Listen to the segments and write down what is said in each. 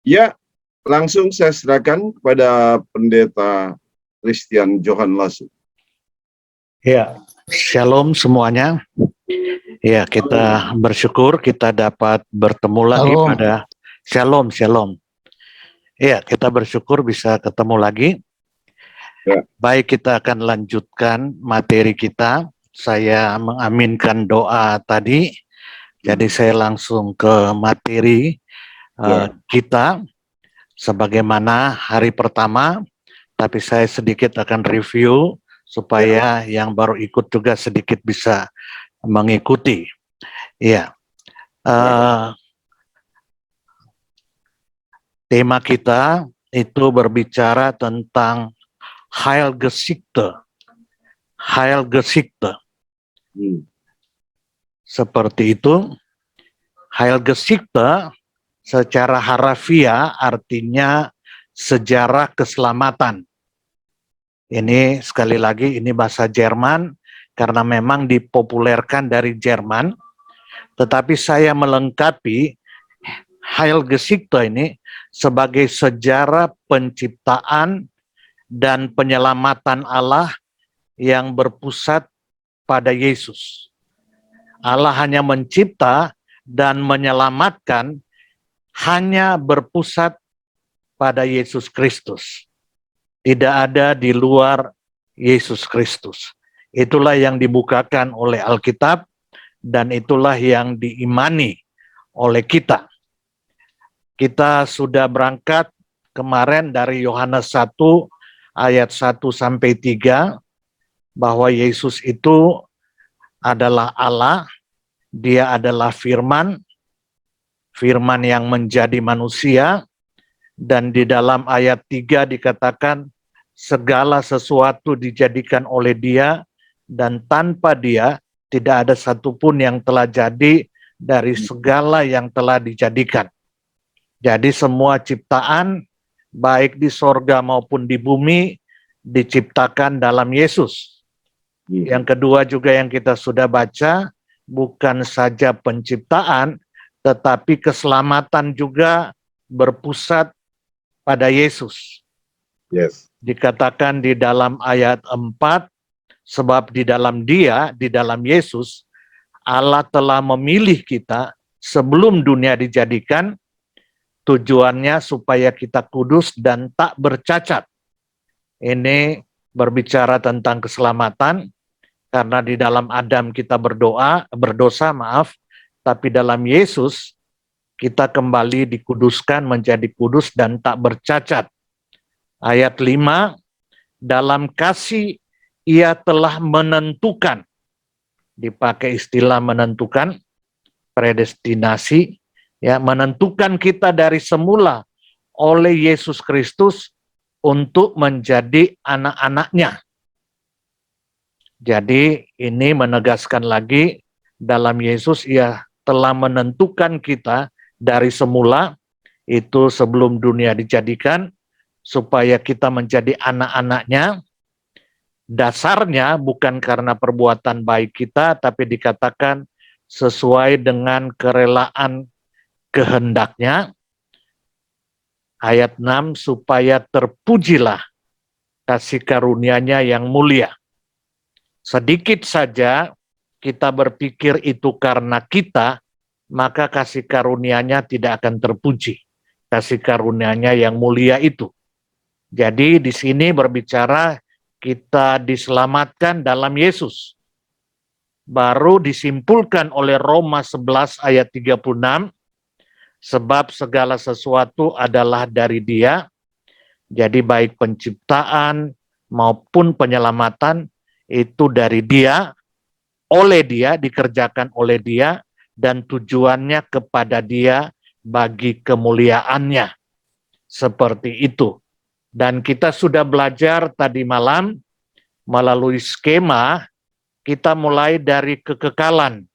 Ya, langsung saya serahkan kepada Pendeta Christian Johan Lasu. Ya, shalom semuanya. Ya, kita bersyukur kita dapat bertemu lagi pada shalom. Ya, kita bersyukur bisa ketemu lagi. Ya. Baik, kita akan lanjutkan materi kita. Saya mengaminkan doa tadi. Jadi saya langsung ke materi kita sebagaimana hari pertama, tapi saya sedikit akan review supaya yang baru ikut juga sedikit bisa mengikuti. Ya, tema kita itu berbicara tentang Heilgeschichte. Seperti itu. Heilgeschichte secara harafiah artinya sejarah keselamatan. Ini sekali lagi ini bahasa Jerman karena memang dipopulerkan dari Jerman. Tetapi saya melengkapi Heilgeschichte ini sebagai sejarah penciptaan dan penyelamatan Allah yang berpusat pada Yesus. Allah hanya mencipta dan menyelamatkan hanya berpusat pada Yesus Kristus. Tidak ada di luar Yesus Kristus. Itulah yang dibukakan oleh Alkitab dan itulah yang diimani oleh kita. Kita sudah berangkat kemarin dari Yohanes 1 ayat 1 sampai 3 bahwa Yesus itu adalah Allah, dia adalah firman yang menjadi manusia, dan di dalam ayat 3 dikatakan segala sesuatu dijadikan oleh dia dan tanpa dia tidak ada satupun yang telah jadi dari segala yang telah dijadikan. Jadi semua ciptaan baik di sorga maupun di bumi diciptakan dalam Yesus. Yang kedua juga yang kita sudah baca, bukan saja penciptaan, tetapi keselamatan juga berpusat pada Yesus. Dikatakan di dalam ayat 4, sebab di dalam dia, di dalam Yesus, Allah telah memilih kita sebelum dunia dijadikan, tujuannya supaya kita kudus dan tak bercacat. Ini berbicara tentang keselamatan, karena di dalam Adam kita berdosa, tapi dalam Yesus kita kembali dikuduskan menjadi kudus dan tak bercacat. Ayat 5, dalam kasih ia telah menentukan, dipakai istilah menentukan, predestinasi, ya, menentukan kita dari semula oleh Yesus Kristus untuk menjadi anak-anaknya. Jadi ini menegaskan lagi dalam Yesus ia telah menentukan kita dari semula, itu sebelum dunia dijadikan, supaya kita menjadi anak-anaknya. Dasarnya bukan karena perbuatan baik kita, tapi dikatakan sesuai dengan kerelaan kehendaknya. Ayat 6, supaya terpujilah kasih karunia-Nya yang mulia. Sedikit saja kita berpikir itu karena kita, maka kasih karunia-Nya tidak akan terpuji. Kasih karunia-Nya yang mulia itu. Jadi di sini berbicara kita diselamatkan dalam Yesus. Baru disimpulkan oleh Roma 11 ayat 36, sebab segala sesuatu adalah dari Dia, jadi baik penciptaan maupun penyelamatan itu dari Dia, oleh Dia, dikerjakan oleh Dia, dan tujuannya kepada Dia bagi kemuliaan-Nya. Seperti itu. Dan kita sudah belajar tadi malam melalui skema, kita mulai dari kekekalan,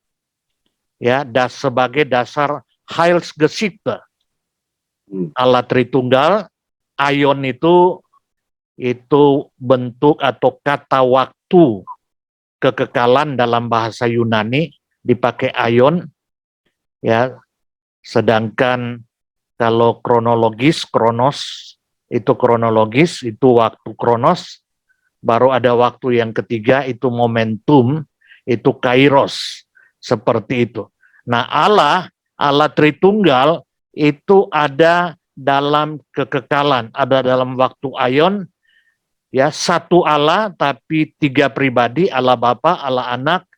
ya, sebagai dasar Heilsgeschichte. Allah Tritunggal, aion itu bentuk atau kata waktu kekekalan dalam bahasa Yunani, dipakai aion, ya. Sedangkan Kalau kronologis, kronologis, itu waktu kronos. Baru ada waktu yang ketiga, itu momentum, itu kairos. Seperti itu. Nah, Allah Tritunggal itu ada dalam kekekalan, ada dalam waktu aion, ya, satu Allah tapi tiga pribadi, Allah Bapa, Allah Anak,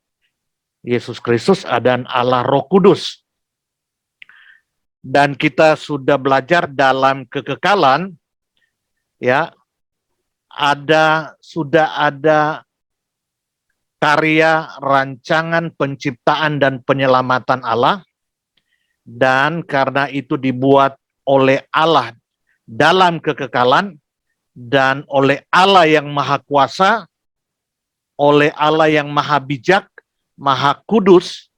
Yesus Kristus, dan Allah Roh Kudus. Dan kita sudah belajar dalam kekekalan, ya, sudah ada karya rancangan penciptaan dan penyelamatan Allah, dan karena itu dibuat oleh Allah dalam kekekalan dan oleh Allah yang Maha Kuasa, oleh Allah yang Maha Bijak, Maha Kudus,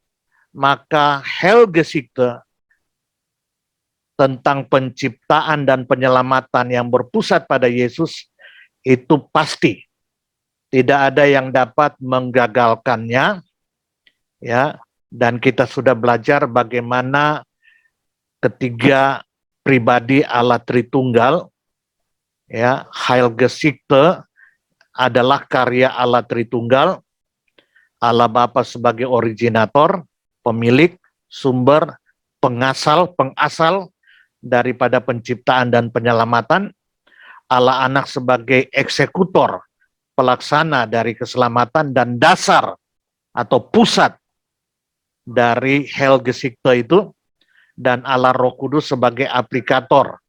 maka Helgesikte tentang penciptaan dan penyelamatan yang berpusat pada Yesus itu pasti. Tidak ada yang dapat menggagalkannya, ya. Dan kita sudah belajar bagaimana ketiga pribadi Allah Tritunggal, ya, Heilgesikte adalah karya Allah Tritunggal, Allah Bapa sebagai originator, pemilik, sumber, pengasal daripada penciptaan dan penyelamatan, Allah Anak sebagai eksekutor, pelaksana dari keselamatan dan dasar atau pusat dari Helgesikte itu, dan Allah Roh Kudus sebagai aplikator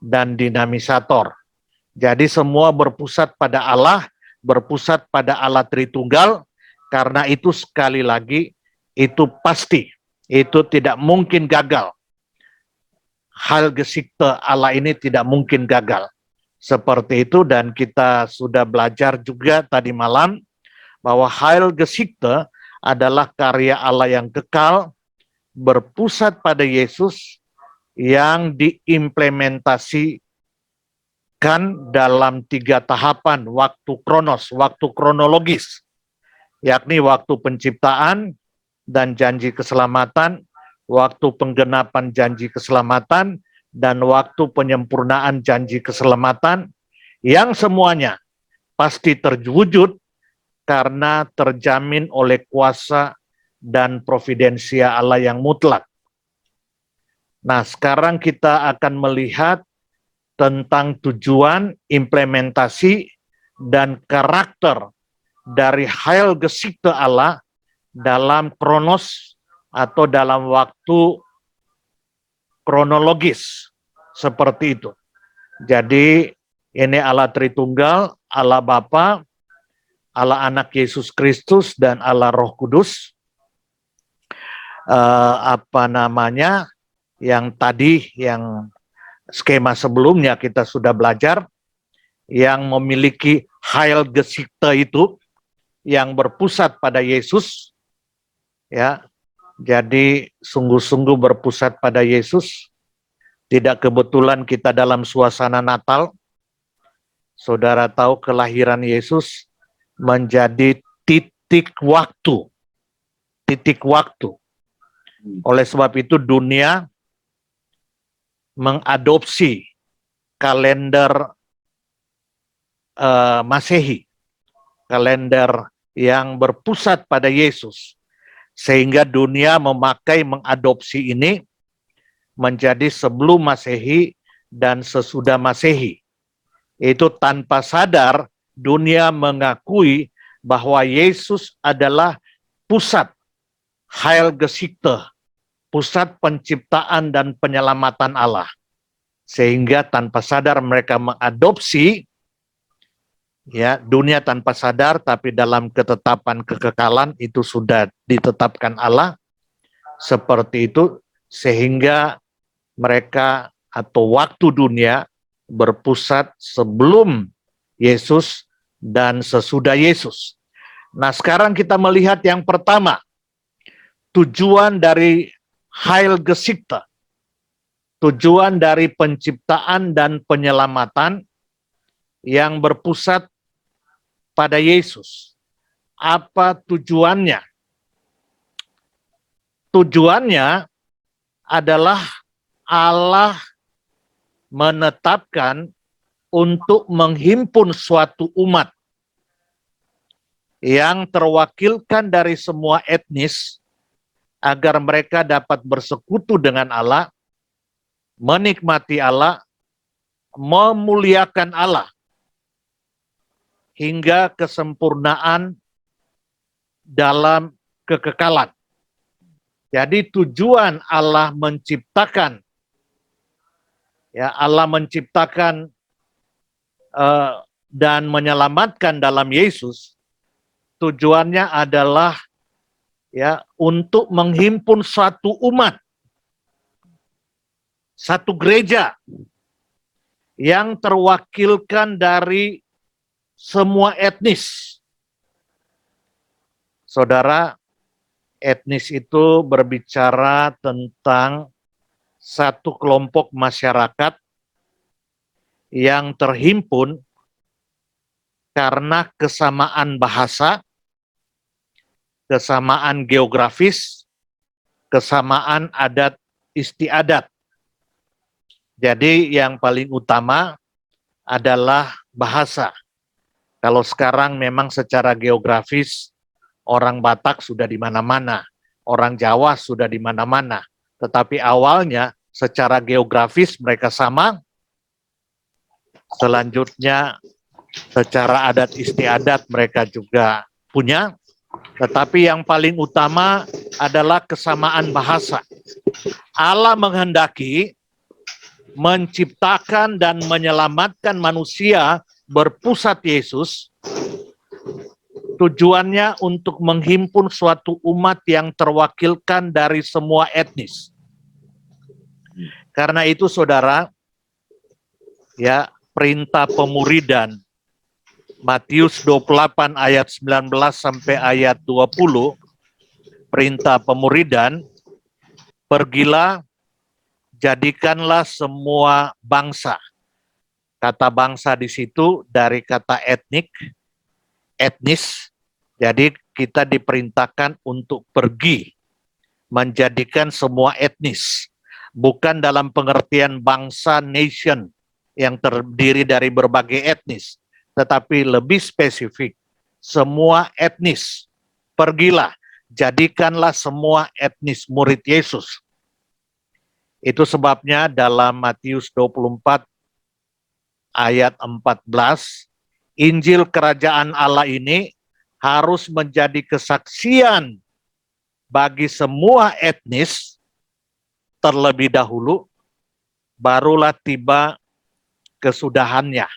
dan dinamisator. Jadi semua berpusat pada Allah, berpusat pada Allah Tritunggal, karena itu sekali lagi, itu pasti, itu tidak mungkin gagal. Helgesikte Allah ini tidak mungkin gagal. Seperti itu, dan kita sudah belajar juga tadi malam bahwa Heilgesikte adalah karya Allah yang kekal, berpusat pada Yesus, yang diimplementasikan dalam 3 tahapan waktu kronos, waktu kronologis, yakni waktu penciptaan dan janji keselamatan, waktu penggenapan janji keselamatan, dan waktu penyempurnaan janji keselamatan, yang semuanya pasti terwujud karena terjamin oleh kuasa dan providensia Allah yang mutlak. Nah, sekarang kita akan melihat tentang tujuan, implementasi, dan karakter dari Heilgesikte Allah dalam kronos atau dalam waktu kronologis, seperti itu. Jadi ini Allah Tritunggal, Allah Bapa, Allah Anak Yesus Kristus, dan Allah Roh Kudus. Yang tadi, yang skema sebelumnya kita sudah belajar, yang memiliki Heilgesikte itu, yang berpusat pada Yesus, ya. Jadi sungguh-sungguh berpusat pada Yesus. Tidak kebetulan kita dalam suasana Natal. Saudara tahu kelahiran Yesus menjadi titik waktu. Titik waktu. Oleh sebab itu dunia mengadopsi kalender Masehi. Kalender yang berpusat pada Yesus. Sehingga dunia mengadopsi ini menjadi sebelum Masehi dan sesudah Masehi. Itu tanpa sadar dunia mengakui bahwa Yesus adalah pusat Heilgesikte, pusat penciptaan dan penyelamatan Allah. Sehingga tanpa sadar mereka mengadopsi, ya, dunia tanpa sadar, tapi dalam ketetapan kekekalan itu sudah ditetapkan Allah seperti itu, sehingga mereka atau waktu dunia berpusat sebelum Yesus dan sesudah Yesus. Nah, sekarang kita melihat yang pertama, tujuan dari Heilgesikte, tujuan dari penciptaan dan penyelamatan yang berpusat pada Yesus. Apa tujuannya? Tujuannya adalah Allah menetapkan untuk menghimpun suatu umat yang terwakilkan dari semua etnis agar mereka dapat bersekutu dengan Allah, menikmati Allah, memuliakan Allah hingga kesempurnaan dalam kekekalan. Jadi tujuan Allah menciptakan, dan menyelamatkan dalam Yesus, tujuannya adalah untuk menghimpun suatu umat, satu gereja yang terwakilkan dari semua etnis. Saudara, etnis itu berbicara tentang satu kelompok masyarakat yang terhimpun karena kesamaan bahasa, kesamaan geografis, kesamaan adat istiadat. Jadi yang paling utama adalah bahasa. Kalau sekarang memang secara geografis orang Batak sudah di mana-mana, orang Jawa sudah di mana-mana. Tetapi awalnya secara geografis mereka sama. Selanjutnya secara adat istiadat mereka juga punya. Tetapi yang paling utama adalah kesamaan bahasa. Allah menghendaki menciptakan dan menyelamatkan manusia berpusat Yesus. Tujuannya untuk menghimpun suatu umat yang terwakilkan dari semua etnis. Karena itu saudara, perintah pemuridan Matius 28 ayat 19 sampai ayat 20, perintah pemuridan, pergilah, jadikanlah semua bangsa. Kata bangsa di situ dari kata etnis. Jadi kita diperintahkan untuk pergi, menjadikan semua etnis. Bukan dalam pengertian bangsa, nation, yang terdiri dari berbagai etnis. Tetapi lebih spesifik, semua etnis. Pergilah, jadikanlah semua etnis murid Yesus. Itu sebabnya dalam Matius 24 ayat 14, Injil Kerajaan Allah ini harus menjadi kesaksian bagi semua etnis terlebih dahulu, barulah tiba kesudahannya.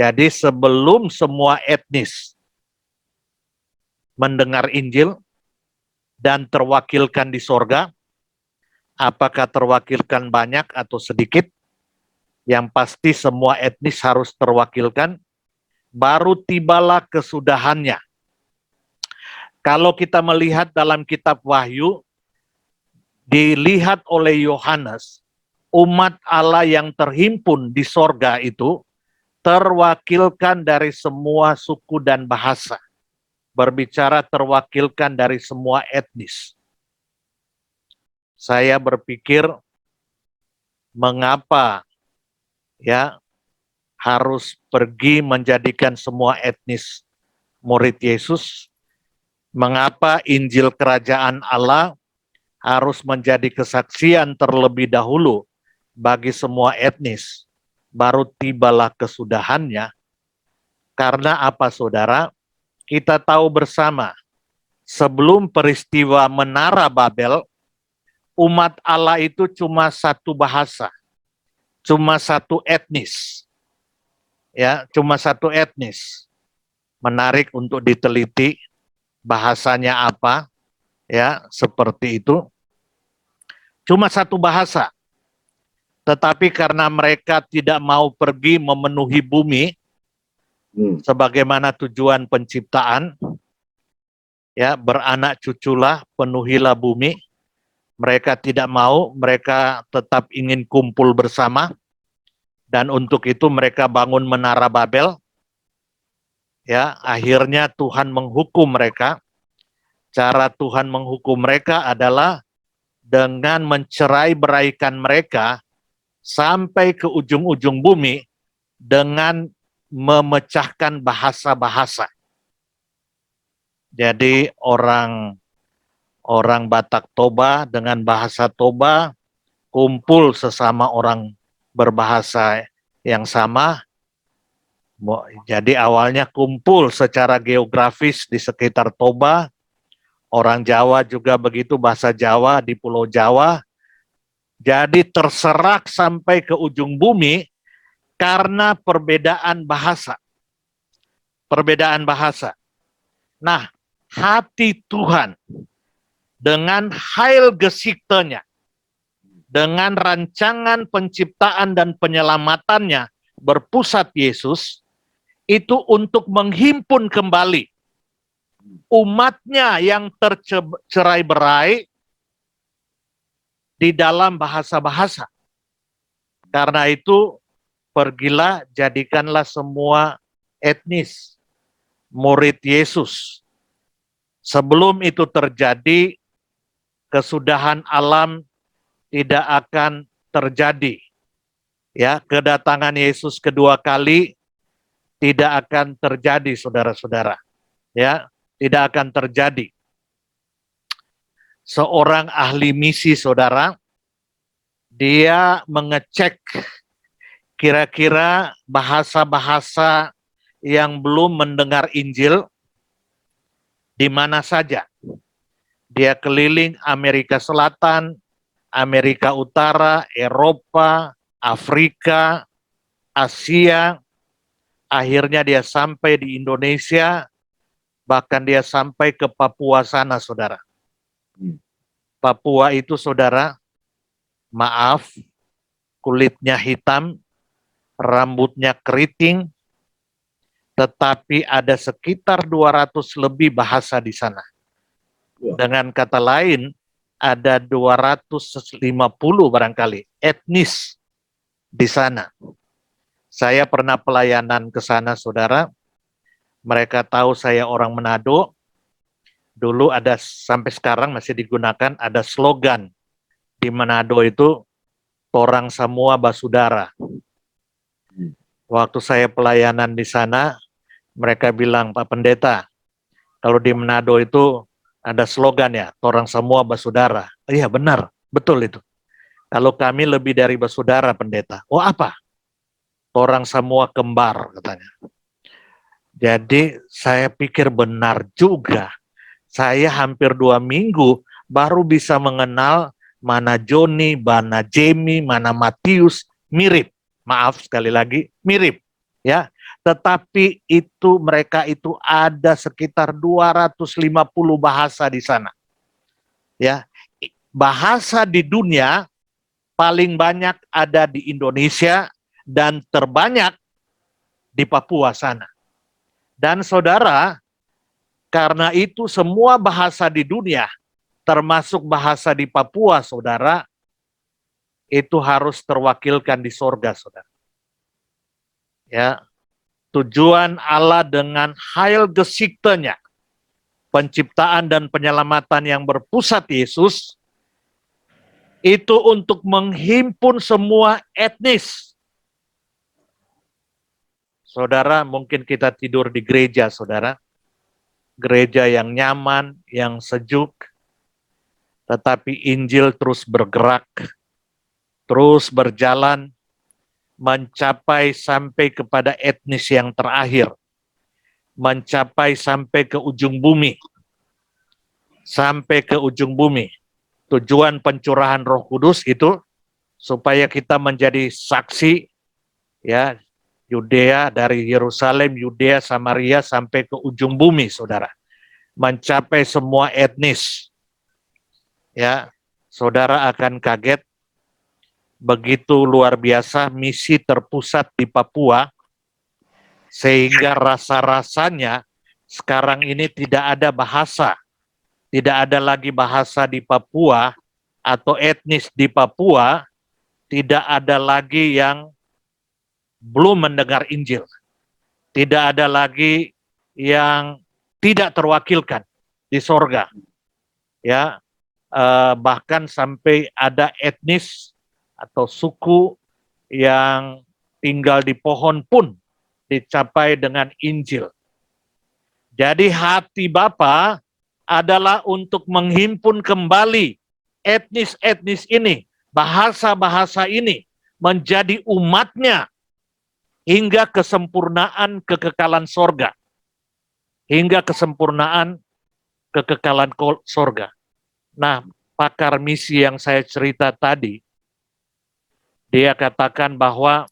Jadi sebelum semua etnis mendengar Injil dan terwakilkan di sorga, apakah terwakilkan banyak atau sedikit, yang pasti semua etnis harus terwakilkan, baru tibalah kesudahannya. Kalau kita melihat dalam kitab Wahyu, dilihat oleh Yohanes, umat Allah yang terhimpun di sorga itu terwakilkan dari semua suku dan bahasa. Berbicara terwakilkan dari semua etnis. Saya berpikir, mengapa harus pergi menjadikan semua etnis murid Yesus? Mengapa Injil Kerajaan Allah harus menjadi kesaksian terlebih dahulu bagi semua etnis? Baru tibalah kesudahannya. Karena apa saudara? Kita tahu bersama, sebelum peristiwa Menara Babel, umat Allah itu cuma satu bahasa, cuma satu etnis. Cuma satu etnis. Menarik untuk diteliti bahasanya apa, seperti itu. Cuma satu bahasa. Tetapi karena mereka tidak mau pergi memenuhi bumi, sebagaimana tujuan penciptaan, beranak cuculah, penuhilah bumi. Mereka tidak mau, mereka tetap ingin kumpul bersama. Dan untuk itu mereka bangun Menara Babel. Akhirnya Tuhan menghukum mereka. Cara Tuhan menghukum mereka adalah dengan mencerai-beraikan mereka sampai ke ujung-ujung bumi dengan memecahkan bahasa-bahasa. Jadi orang Batak Toba dengan bahasa Toba kumpul sesama orang berbahasa yang sama. Jadi awalnya kumpul secara geografis di sekitar Toba. Orang Jawa juga begitu, bahasa Jawa di Pulau Jawa. Jadi terserak sampai ke ujung bumi karena perbedaan bahasa. Perbedaan bahasa. Nah, hati Tuhan dengan Heilgeschichte-nya, dengan rancangan penciptaan dan penyelamatannya berpusat Yesus, itu untuk menghimpun kembali umatnya yang tercerai-berai di dalam bahasa-bahasa. Karena itu, pergilah, jadikanlah semua etnis murid Yesus. Sebelum itu terjadi, kesudahan alam tidak akan terjadi. Ya, kedatangan Yesus kedua kali tidak akan terjadi, saudara-saudara. Ya, tidak akan terjadi. Seorang ahli misi, saudara, dia mengecek kira-kira bahasa-bahasa yang belum mendengar Injil di mana saja. Dia keliling Amerika Selatan, Amerika Utara, Eropa, Afrika, Asia. Akhirnya dia sampai di Indonesia, bahkan dia sampai ke Papua sana, saudara. Papua itu, saudara, maaf, kulitnya hitam, rambutnya keriting, tetapi ada sekitar 200 lebih bahasa di sana. Dengan kata lain, ada 250 barangkali etnis di sana. Saya pernah pelayanan ke sana, saudara. Mereka tahu saya orang Manado. Dulu ada, sampai sekarang masih digunakan, ada slogan di Manado itu, torang semua basudara. Waktu saya pelayanan di sana, mereka bilang, Pak Pendeta, kalau di Manado itu ada slogan ya, torang semua basudara. Iya benar, betul itu. Kalau kami lebih dari basudara, Pendeta. Oh apa? Orang semua kembar, katanya. Jadi saya pikir benar juga. Saya hampir 2 minggu baru bisa mengenal mana Joni, mana Jamie, mana Matius, mirip. Maaf sekali lagi, mirip. Ya, tetapi itu mereka itu ada sekitar 250 bahasa di sana. Ya, bahasa di dunia paling banyak ada di Indonesia dan terbanyak di Papua sana. Dan saudara, karena itu semua bahasa di dunia, termasuk bahasa di Papua, saudara, itu harus terwakilkan di sorga, saudara. Ya, tujuan Allah dengan Heilgeschichte-nya, penciptaan dan penyelamatan yang berpusat Yesus, itu untuk menghimpun semua etnis. Saudara, mungkin kita tidur di gereja, saudara. Gereja yang nyaman, yang sejuk, tetapi Injil terus bergerak, terus berjalan, mencapai sampai kepada etnis yang terakhir, mencapai sampai ke ujung bumi, sampai ke ujung bumi. Tujuan pencurahan Roh Kudus itu supaya kita menjadi saksi, ya, Yudea, dari Yerusalem, Yudea, Samaria sampai ke ujung bumi, saudara, mencapai semua etnis. Ya, saudara akan kaget, begitu luar biasa misi terpusat di Papua, sehingga rasa-rasanya sekarang ini tidak ada bahasa, tidak ada lagi bahasa di Papua atau etnis di Papua, tidak ada lagi yang belum mendengar Injil. Tidak ada lagi yang tidak terwakilkan di sorga. Ya, bahkan sampai ada etnis atau suku yang tinggal di pohon pun dicapai dengan Injil. Jadi hati Bapa adalah untuk menghimpun kembali etnis-etnis ini, bahasa-bahasa ini, menjadi umatnya hingga kesempurnaan kekekalan sorga. Hingga kesempurnaan kekekalan sorga. Nah, pakar misi yang saya cerita tadi, dia katakan bahwa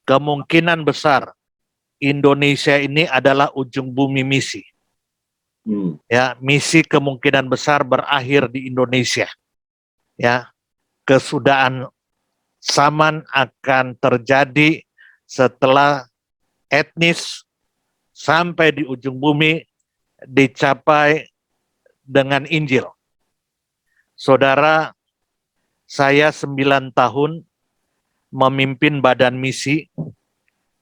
kemungkinan besar Indonesia ini adalah ujung bumi misi. Ya, misi kemungkinan besar berakhir di Indonesia. Ya, kesudahan zaman akan terjadi setelah etnis sampai di ujung bumi dicapai dengan Injil. Saudara, saya 9 tahun memimpin badan misi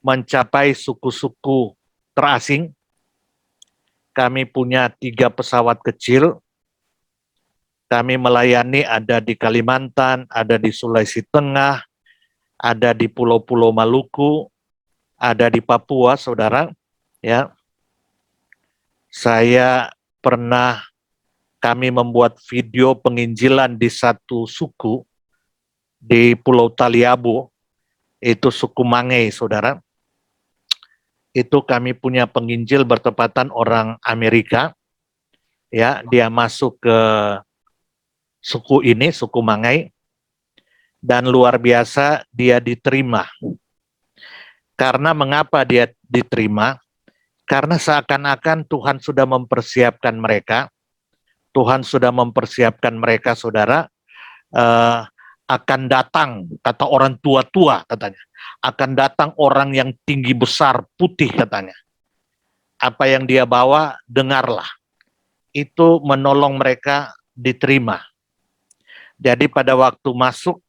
mencapai suku-suku terasing. Kami punya 3 pesawat kecil. Kami melayani ada di Kalimantan, ada di Sulawesi Tengah, ada di Pulau-Pulau Maluku, ada di Papua, saudara. Ya, kami membuat video penginjilan di satu suku di Pulau Taliabu, itu suku Mangei, saudara. Itu kami punya penginjil bertepatan orang Amerika, ya, dia masuk ke suku ini, suku Mangei, dan luar biasa dia diterima. Karena mengapa dia diterima? Karena seakan-akan Tuhan sudah mempersiapkan mereka. Tuhan sudah mempersiapkan mereka, saudara, akan datang, kata orang tua-tua katanya, akan datang orang yang tinggi besar, putih katanya. Apa yang dia bawa, dengarlah. Itu menolong mereka diterima. Jadi pada waktu masuk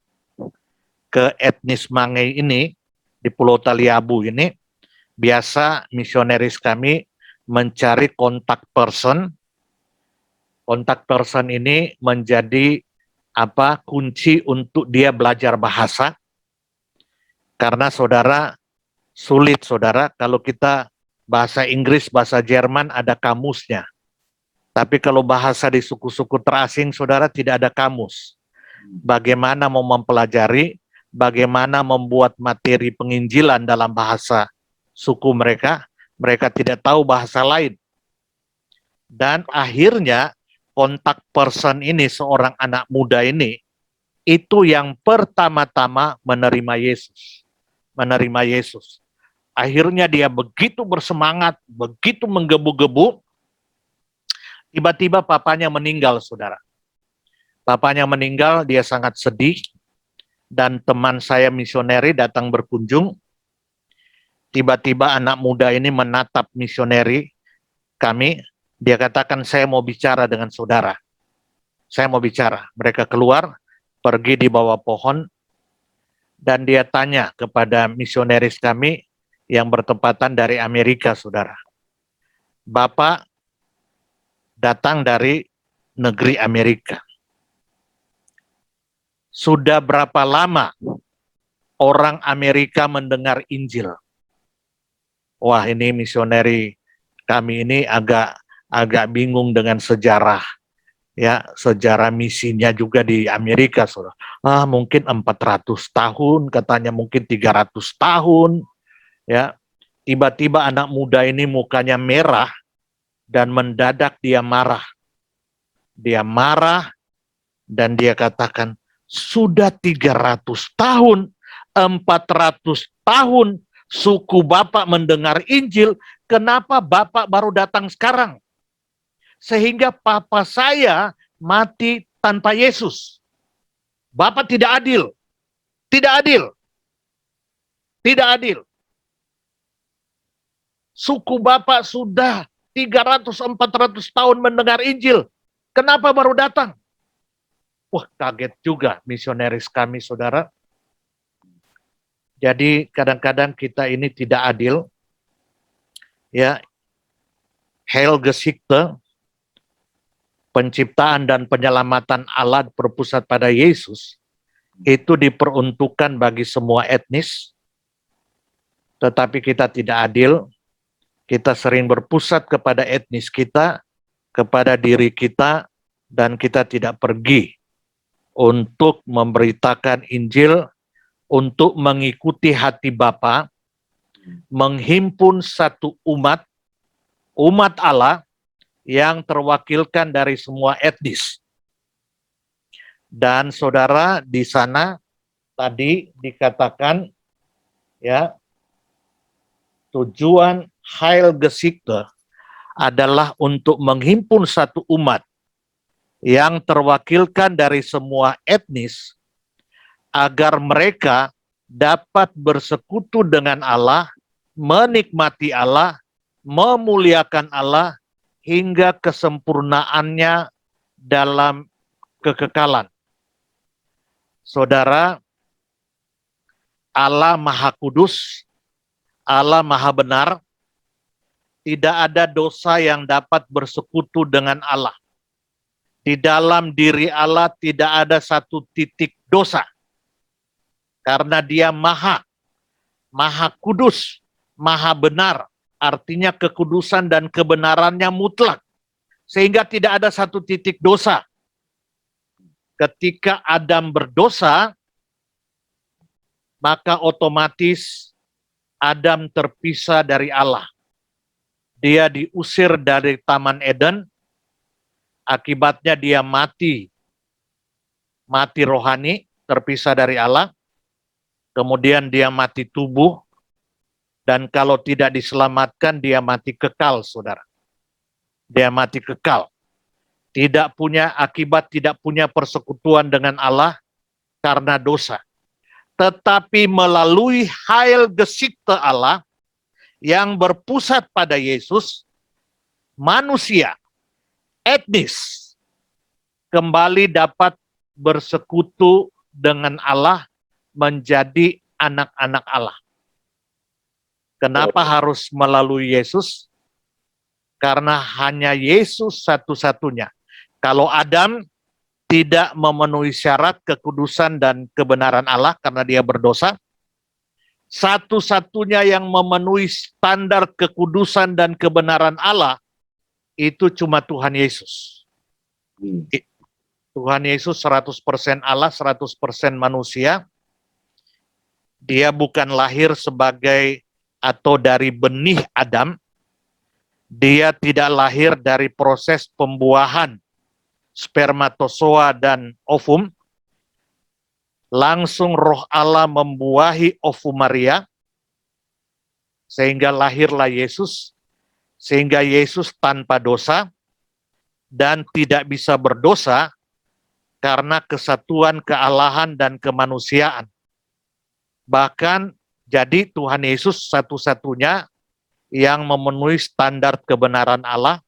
ke etnis Mangei ini, di Pulau Taliabu ini, biasa misionaris kami mencari kontak person. Kontak person ini menjadi kunci untuk dia belajar bahasa. Karena saudara, sulit saudara, kalau kita bahasa Inggris, bahasa Jerman ada kamusnya. Tapi kalau bahasa di suku-suku terasing, saudara, tidak ada kamus. Bagaimana mau mempelajari, bagaimana membuat materi penginjilan dalam bahasa suku mereka tidak tahu bahasa lain. Dan akhirnya kontak person ini, seorang anak muda ini, itu yang pertama-tama menerima Yesus. Menerima Yesus. Akhirnya dia begitu bersemangat, begitu menggebu-gebu, tiba-tiba papanya meninggal, saudara. Papanya meninggal, dia sangat sedih, dan teman saya misioneri datang berkunjung. Tiba-tiba anak muda ini menatap misioneri kami, dia katakan, saya mau bicara dengan saudara. Saya mau bicara. Mereka keluar, pergi di bawah pohon, dan dia tanya kepada misionaris kami yang bertepatan dari Amerika, saudara. Bapak datang dari negeri Amerika. Sudah berapa lama orang Amerika mendengar Injil? Wah, ini misioneri kami ini agak bingung dengan sejarah. Ya, sejarah misinya juga di Amerika, saudara. Mungkin 400 tahun, katanya mungkin 300 tahun. Ya, tiba-tiba anak muda ini mukanya merah dan mendadak dia marah. Dia marah dan dia katakan, sudah 300 tahun, 400 tahun suku Bapak mendengar Injil, kenapa Bapak baru datang sekarang? Sehingga papa saya mati tanpa Yesus. Bapak tidak adil. Tidak adil. Tidak adil. Suku Bapak sudah 300-400 tahun mendengar Injil. Kenapa baru datang? Wah, kaget juga misionaris kami, saudara. Jadi kadang-kadang kita ini tidak adil. Ya, Heilgeschichte, penciptaan dan penyelamatan Allah berpusat pada Yesus, itu diperuntukkan bagi semua etnis, tetapi kita tidak adil. Kita sering berpusat kepada etnis kita, kepada diri kita, dan kita tidak pergi untuk memberitakan Injil, untuk mengikuti hati Bapa, menghimpun satu umat Allah yang terwakilkan dari semua etnis. Dan saudara, di sana tadi dikatakan ya, tujuan Heilgeschichte adalah untuk menghimpun satu umat yang terwakilkan dari semua etnis agar mereka dapat bersekutu dengan Allah, menikmati Allah, memuliakan Allah hingga kesempurnaannya dalam kekekalan. Saudara, Allah Maha Kudus, Allah Maha Benar, tidak ada dosa yang dapat bersekutu dengan Allah. Di dalam diri Allah tidak ada satu titik dosa. Karena Dia Maha Kudus, Maha Benar, artinya kekudusan dan kebenarannya mutlak. Sehingga tidak ada satu titik dosa. Ketika Adam berdosa, maka otomatis Adam terpisah dari Allah. Dia diusir dari Taman Eden, akibatnya dia mati rohani, terpisah dari Allah. Kemudian dia mati tubuh, dan kalau tidak diselamatkan, dia mati kekal, saudara. Dia mati kekal. Tidak punya akibat, tidak punya persekutuan dengan Allah karena dosa. Tetapi melalui Heilgeschichte Allah yang berpusat pada Yesus, manusia, etnis, kembali dapat bersekutu dengan Allah, menjadi anak-anak Allah. Kenapa harus melalui Yesus? Karena hanya Yesus satu-satunya. Kalau Adam tidak memenuhi syarat kekudusan dan kebenaran Allah karena dia berdosa, satu-satunya yang memenuhi standar kekudusan dan kebenaran Allah itu cuma Tuhan Yesus. Tuhan Yesus 100% Allah, 100% manusia. Dia bukan lahir sebagai atau dari benih Adam. Dia tidak lahir dari proses pembuahan spermatozoa dan ovum. Langsung Roh Allah membuahi ovum Maria, sehingga lahirlah Yesus, sehingga Yesus tanpa dosa dan tidak bisa berdosa karena kesatuan kealahan dan kemanusiaan. Bahkan jadi Tuhan Yesus satu-satunya yang memenuhi standar kebenaran Allah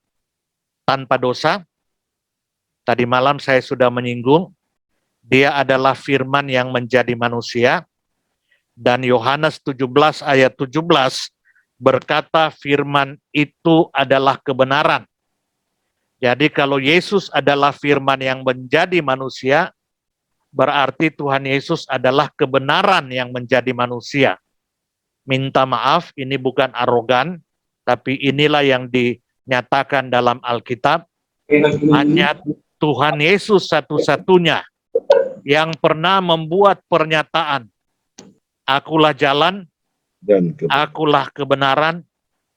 tanpa dosa. Tadi malam saya sudah menyinggung, Dia adalah firman yang menjadi manusia. Dan Yohanes 17 ayat 17 berkata firman itu adalah kebenaran. Jadi kalau Yesus adalah firman yang menjadi manusia, berarti Tuhan Yesus adalah kebenaran yang menjadi manusia. Minta maaf, ini bukan arogan, tapi inilah yang dinyatakan dalam Alkitab. Hanya Tuhan Yesus satu-satunya yang pernah membuat pernyataan, akulah jalan, Dan akulah kebenaran,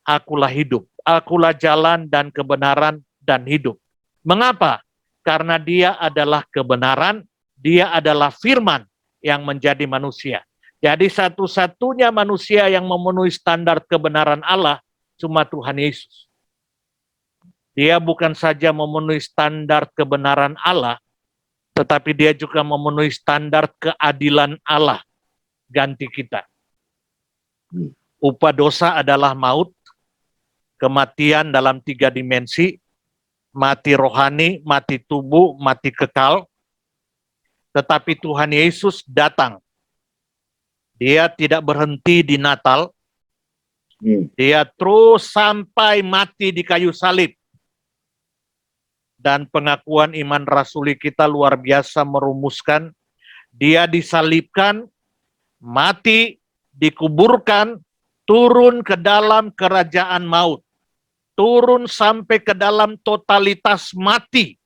akulah hidup. Akulah jalan dan kebenaran dan hidup. Mengapa? Karena Dia adalah kebenaran, Dia adalah firman yang menjadi manusia. Jadi satu-satunya manusia yang memenuhi standar kebenaran Allah cuma Tuhan Yesus. Dia bukan saja memenuhi standar kebenaran Allah, tetapi Dia juga memenuhi standar keadilan Allah ganti kita. Upah dosa adalah maut, kematian dalam 3 dimensi, mati rohani, mati tubuh, mati kekal. Tetapi Tuhan Yesus datang. Dia tidak berhenti di Natal. Dia terus sampai mati di kayu salib. dan pengakuan iman rasuli kita luar biasa merumuskan dia disalibkan, mati, dikuburkan, turun ke dalam kerajaan maut, turun sampai ke dalam totalitas mati,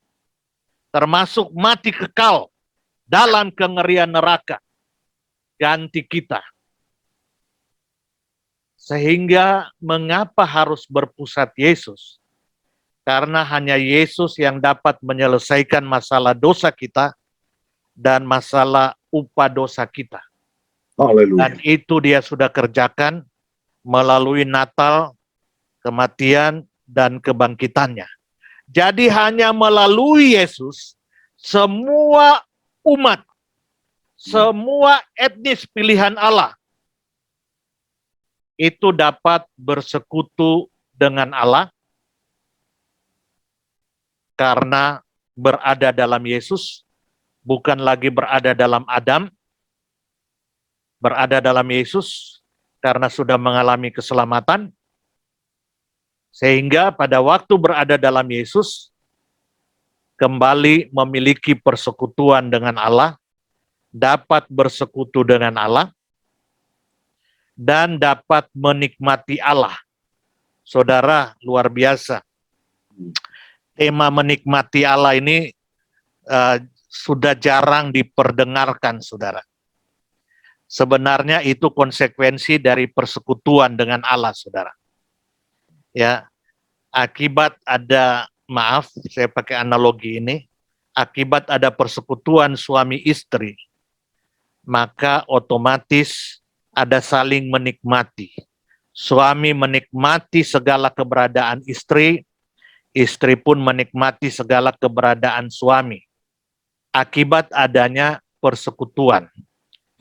termasuk mati kekal dalam kengerian neraka, ganti kita. Sehingga mengapa harus berpusat Yesus? Karena hanya Yesus yang dapat menyelesaikan masalah dosa kita dan masalah upah dosa kita. Haleluya. Dan itu dia sudah kerjakan melalui Natal, kematian, dan kebangkitannya. Jadi hanya melalui Yesus, semua umat, semua etnis pilihan Allah, itu dapat bersekutu dengan Allah, karena berada dalam Yesus, bukan lagi berada dalam Adam, berada dalam Yesus karena sudah mengalami keselamatan, sehingga pada waktu berada dalam Yesus, kembali memiliki persekutuan dengan Allah, dapat bersekutu dengan Allah, dan dapat menikmati Allah. Saudara, luar biasa. Tema menikmati Allah ini sudah jarang diperdengarkan, saudara. Sebenarnya itu konsekuensi dari persekutuan dengan Allah, saudara. Ya, akibat ada, maaf, saya pakai analogi ini, akibat ada persekutuan suami istri, maka otomatis ada saling menikmati. Suami menikmati segala keberadaan istri, istri pun menikmati segala keberadaan suami. Akibat adanya persekutuan,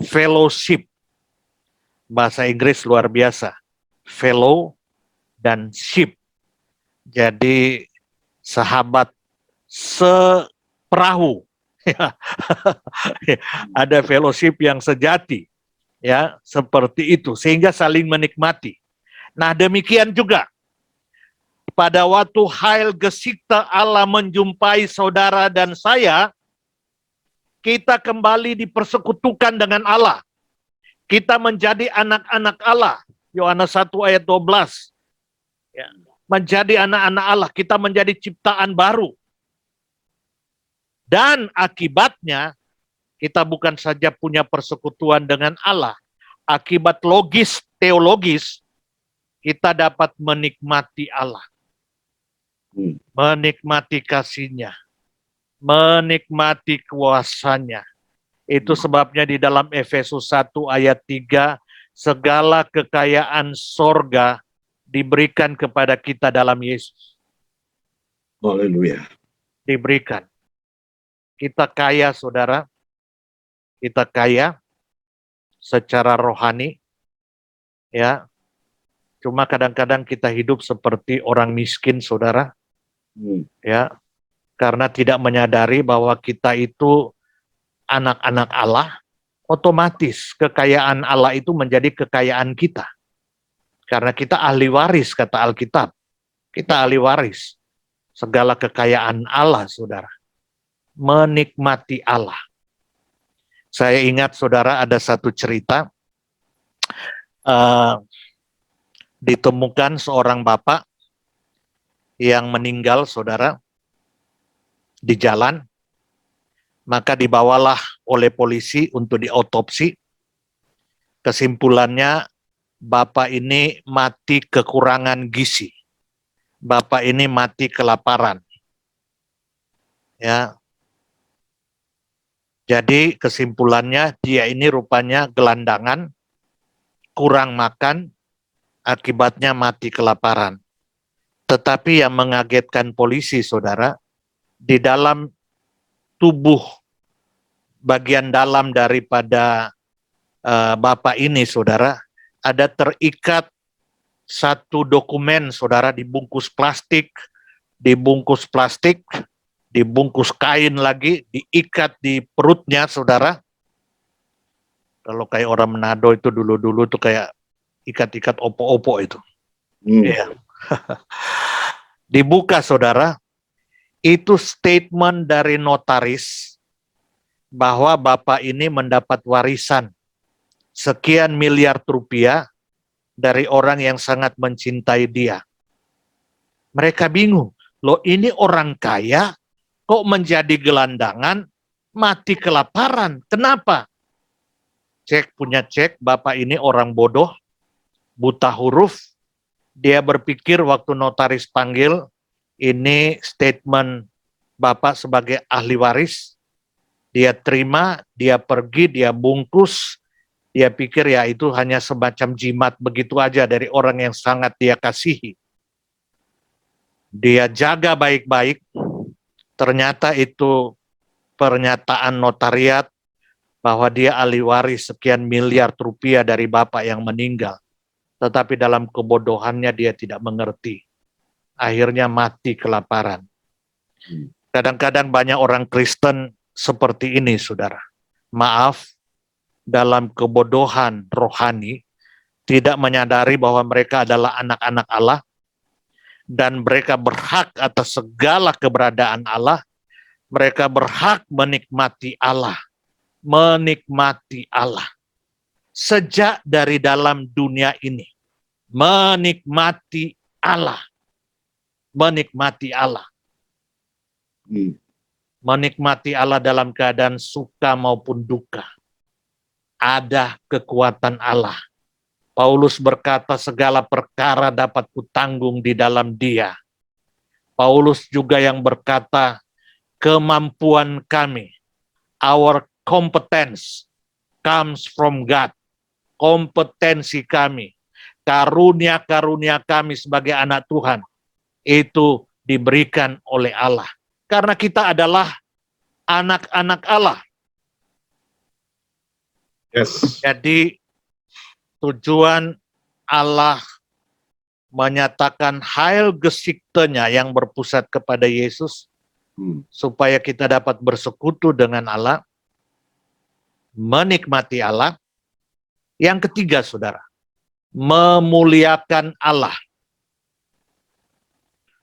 fellowship, bahasa Inggris luar biasa, fellow dan ship. Jadi sahabat seperahu. Ada fellowship yang sejati, ya, seperti itu, sehingga saling menikmati. Nah, demikian juga pada waktu Heil Gesikta Allah menjumpai saudara dan saya, kita kembali dipersekutukan dengan Allah. Kita menjadi anak-anak Allah. Yohanes 1 ayat 12. Ya, menjadi anak-anak Allah, kita menjadi ciptaan baru. Dan akibatnya, kita bukan saja punya persekutuan dengan Allah, akibat logis, teologis, kita dapat menikmati Allah. Menikmati kasih-Nya, menikmati kuasa-Nya. Itu sebabnya di dalam Efesus 1 ayat 3, segala kekayaan sorga diberikan kepada kita dalam Yesus. Haleluya. Diberikan. Kita kaya, saudara. Kita kaya secara rohani, ya. Cuma kadang-kadang kita hidup seperti orang miskin, saudara. Ya, karena tidak menyadari bahwa kita itu anak-anak Allah, otomatis kekayaan Allah itu menjadi kekayaan kita. Karena kita ahli waris, kata Alkitab. Kita ahli waris. Segala kekayaan Allah, saudara. Menikmati Allah. Saya ingat, saudara, ada satu cerita. Ditemukan seorang bapak yang meninggal, saudara, di jalan. Maka dibawalah oleh polisi untuk diotopsi. Kesimpulannya, bapak ini mati kekurangan gizi. Bapak ini mati kelaparan. Ya. Jadi kesimpulannya, dia ini rupanya gelandangan, kurang makan, akibatnya mati kelaparan. Tetapi yang mengagetkan polisi, saudara, di dalam tubuh bagian dalam daripada bapak ini, saudara, ada terikat satu dokumen, saudara, dibungkus plastik, dibungkus kain lagi, diikat di perutnya, saudara. Kalau kayak orang Manado itu dulu-dulu tuh kayak ikat-ikat opo-opo itu. Iya. Dibuka, saudara. itu statement dari notaris bahwa Bapak ini mendapat warisan sekian miliar rupiah dari orang yang sangat mencintai dia. Mereka bingung, loh ini orang kaya kok menjadi gelandangan, mati kelaparan, kenapa? Cek punya cek, Bapak ini orang bodoh, buta huruf, dia berpikir waktu notaris panggil, ini statement Bapak sebagai ahli waris, dia terima, dia pergi, dia bungkus, dia pikir ya itu hanya semacam jimat begitu aja dari orang yang sangat dia kasihi. Dia jaga baik-baik, ternyata itu pernyataan notariat bahwa dia ahli waris sekian miliar rupiah dari bapak yang meninggal. Tetapi dalam kebodohannya dia tidak mengerti. Akhirnya mati kelaparan. Kadang-kadang banyak orang Kristen seperti ini, saudara. Maaf, dalam kebodohan rohani, tidak menyadari bahwa mereka adalah anak-anak Allah, dan mereka berhak atas segala keberadaan Allah, mereka berhak menikmati Allah, sejak dari dalam dunia ini, menikmati Allah, menikmati Allah dalam keadaan suka maupun duka. Ada kekuatan Allah. Paulus berkata segala perkara dapat kutanggung di dalam Dia. Paulus juga yang berkata kemampuan kami, our competence comes from God. Kompetensi kami, karunia-karunia kami sebagai anak Tuhan itu diberikan oleh Allah. Karena kita adalah anak-anak Allah. Yes. Jadi tujuan Allah menyatakan Heil Geschichte-nya yang berpusat kepada Yesus supaya kita dapat bersekutu dengan Allah, menikmati Allah. Yang ketiga, saudara, memuliakan Allah.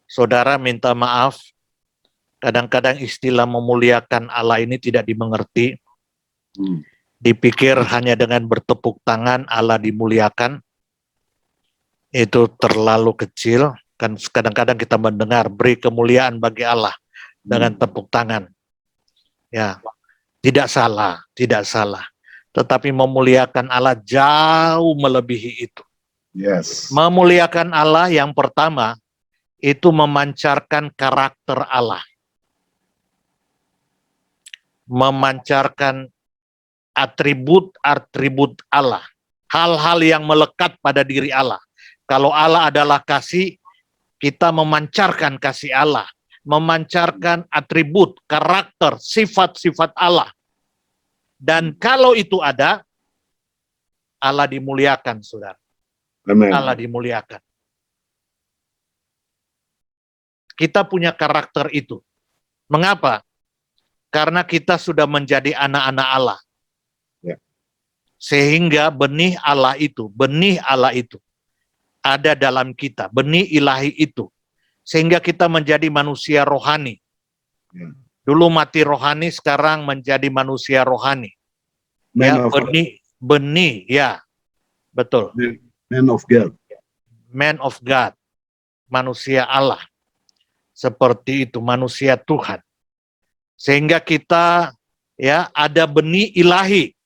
Saudara minta maaf, kadang-kadang istilah memuliakan Allah ini tidak dimengerti. Dipikir hanya dengan bertepuk tangan Allah dimuliakan, itu terlalu kecil. Kan kadang-kadang kita mendengar beri kemuliaan bagi Allah dengan tepuk tangan. Ya, tidak salah, tidak salah. Tetapi memuliakan Allah jauh melebihi itu. Yes. Memuliakan Allah yang pertama itu memancarkan karakter Allah. Memancarkan atribut-atribut Allah. Hal-hal yang melekat pada diri Allah. Kalau Allah adalah kasih, kita memancarkan kasih Allah. Memancarkan atribut, karakter, sifat-sifat Allah. Dan kalau itu ada, Allah dimuliakan, saudara. Amen. Allah dimuliakan. Kita punya karakter itu. Mengapa? Karena kita sudah menjadi anak-anak Allah. Ya. Sehingga benih Allah itu ada dalam kita, benih ilahi itu. Sehingga kita menjadi manusia rohani. Ya. Dulu mati rohani, sekarang menjadi manusia rohani. Benih, ya, betul. Man of God. Man of God, manusia Allah. Seperti itu, manusia Tuhan. Sehingga kita ya ada benih ilahi.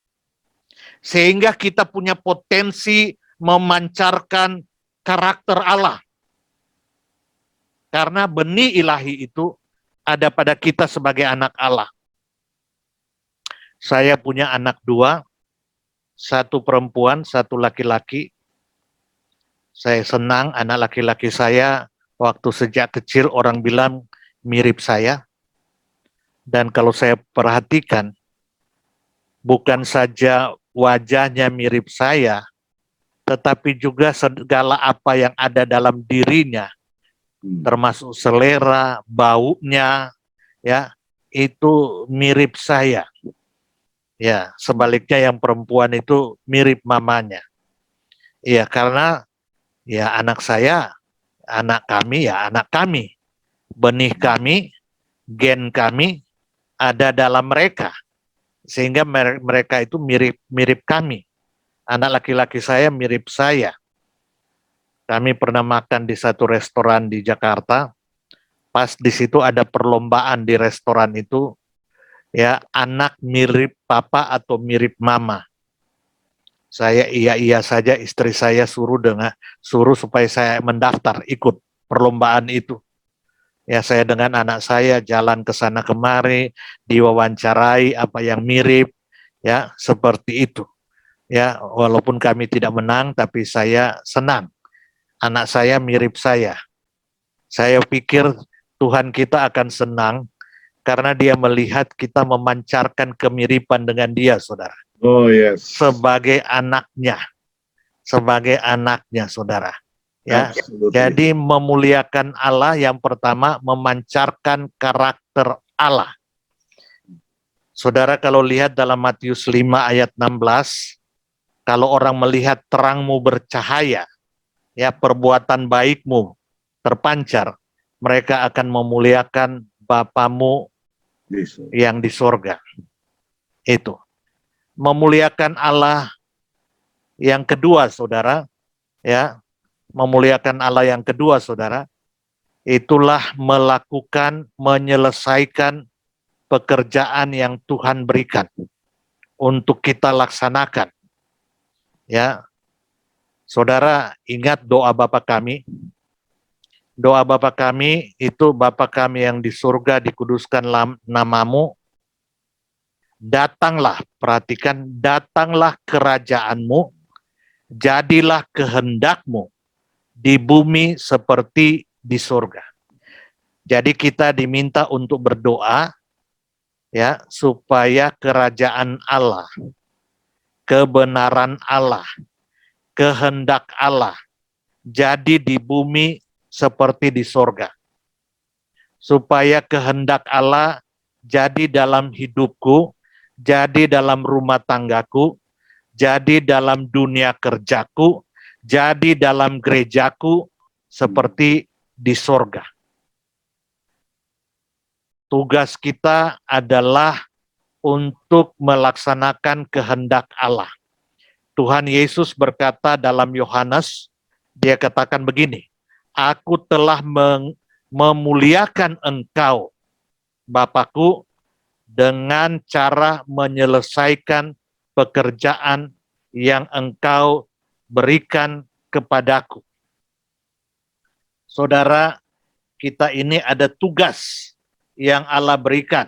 Sehingga kita punya potensi memancarkan karakter Allah. Karena benih ilahi itu ada pada kita sebagai anak Allah. Saya punya anak 2, 1 perempuan, 1 laki-laki. Saya senang anak laki-laki saya waktu sejak kecil orang bilang mirip saya. Dan kalau saya perhatikan, bukan saja wajahnya mirip saya, tetapi juga segala apa yang ada dalam dirinya, termasuk selera, baunya, ya, itu mirip saya. Ya, sebaliknya yang perempuan itu mirip mamanya. Ya, karena ya anak saya, anak kami, benih kami gen kami ada dalam mereka, sehingga mereka itu mirip kami. Anak laki-laki saya mirip saya. Kami pernah makan di satu restoran di Jakarta. Pas di situ ada perlombaan di restoran itu, ya, anak mirip papa atau mirip mama. Saya iya saja, istri saya suruh supaya saya mendaftar ikut perlombaan itu. Ya, saya dengan anak saya jalan ke sana kemari, diwawancarai apa yang mirip, ya, seperti itu. Ya, walaupun kami tidak menang, tapi saya senang. Anak saya mirip saya. Saya pikir Tuhan kita akan senang karena dia melihat kita memancarkan kemiripan dengan dia, saudara. Oh yes. Sebagai anaknya, saudara. Ya, Absolutely. jadi memuliakan Allah yang pertama memancarkan karakter Allah. Saudara kalau lihat dalam Matius 5 ayat 16, kalau orang melihat terangmu bercahaya, ya, perbuatan baikmu terpancar, mereka akan memuliakan Bapamu yang di sorga. Itu. Memuliakan Allah yang kedua, saudara, ya, memuliakan Allah yang kedua, saudara, itulah menyelesaikan pekerjaan yang Tuhan berikan untuk kita laksanakan. Ya, saudara ingat doa Bapa kami. Doa Bapa kami itu, Bapa kami yang di surga, dikuduskan namamu, datanglah, perhatikan, datanglah kerajaanmu, jadilah kehendakmu di bumi seperti di surga. Jadi kita diminta untuk berdoa, ya, supaya kerajaan Allah, kebenaran Allah, kehendak Allah jadi di bumi seperti di sorga. Supaya kehendak Allah jadi dalam hidupku, jadi dalam rumah tanggaku, jadi dalam dunia kerjaku, jadi dalam gerejaku seperti di sorga. Tugas kita adalah untuk melaksanakan kehendak Allah. Tuhan Yesus berkata dalam Yohanes, dia katakan begini, aku telah memuliakan engkau, Bapakku, dengan cara menyelesaikan pekerjaan yang engkau berikan kepadaku. Saudara, kita ini ada tugas yang Allah berikan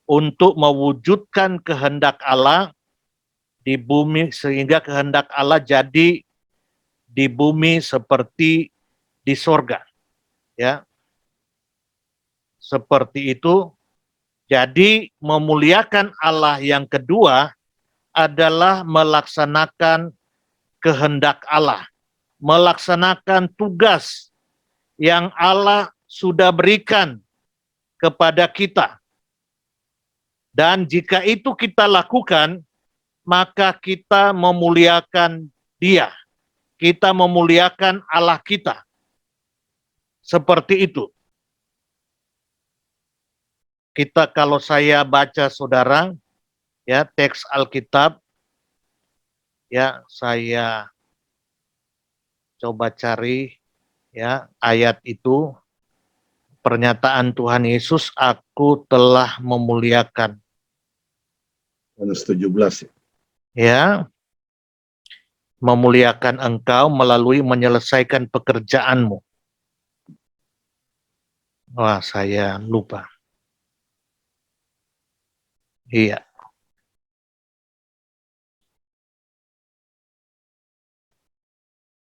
untuk mewujudkan kehendak Allah di bumi, sehingga kehendak Allah jadi di bumi seperti di sorga. Ya, seperti itu. Jadi memuliakan Allah yang kedua adalah melaksanakan kehendak Allah, melaksanakan tugas yang Allah sudah berikan kepada kita. Dan jika itu kita lakukan, maka kita memuliakan Dia. Kita memuliakan Allah kita. Seperti itu. Kita, kalau saya baca, saudara, ya, teks Alkitab, ya, saya coba cari, ya, ayat itu, pernyataan Tuhan Yesus, aku telah memuliakan. Yohanes 17. Ya, memuliakan engkau melalui menyelesaikan pekerjaanmu. Wah, saya lupa. Iya.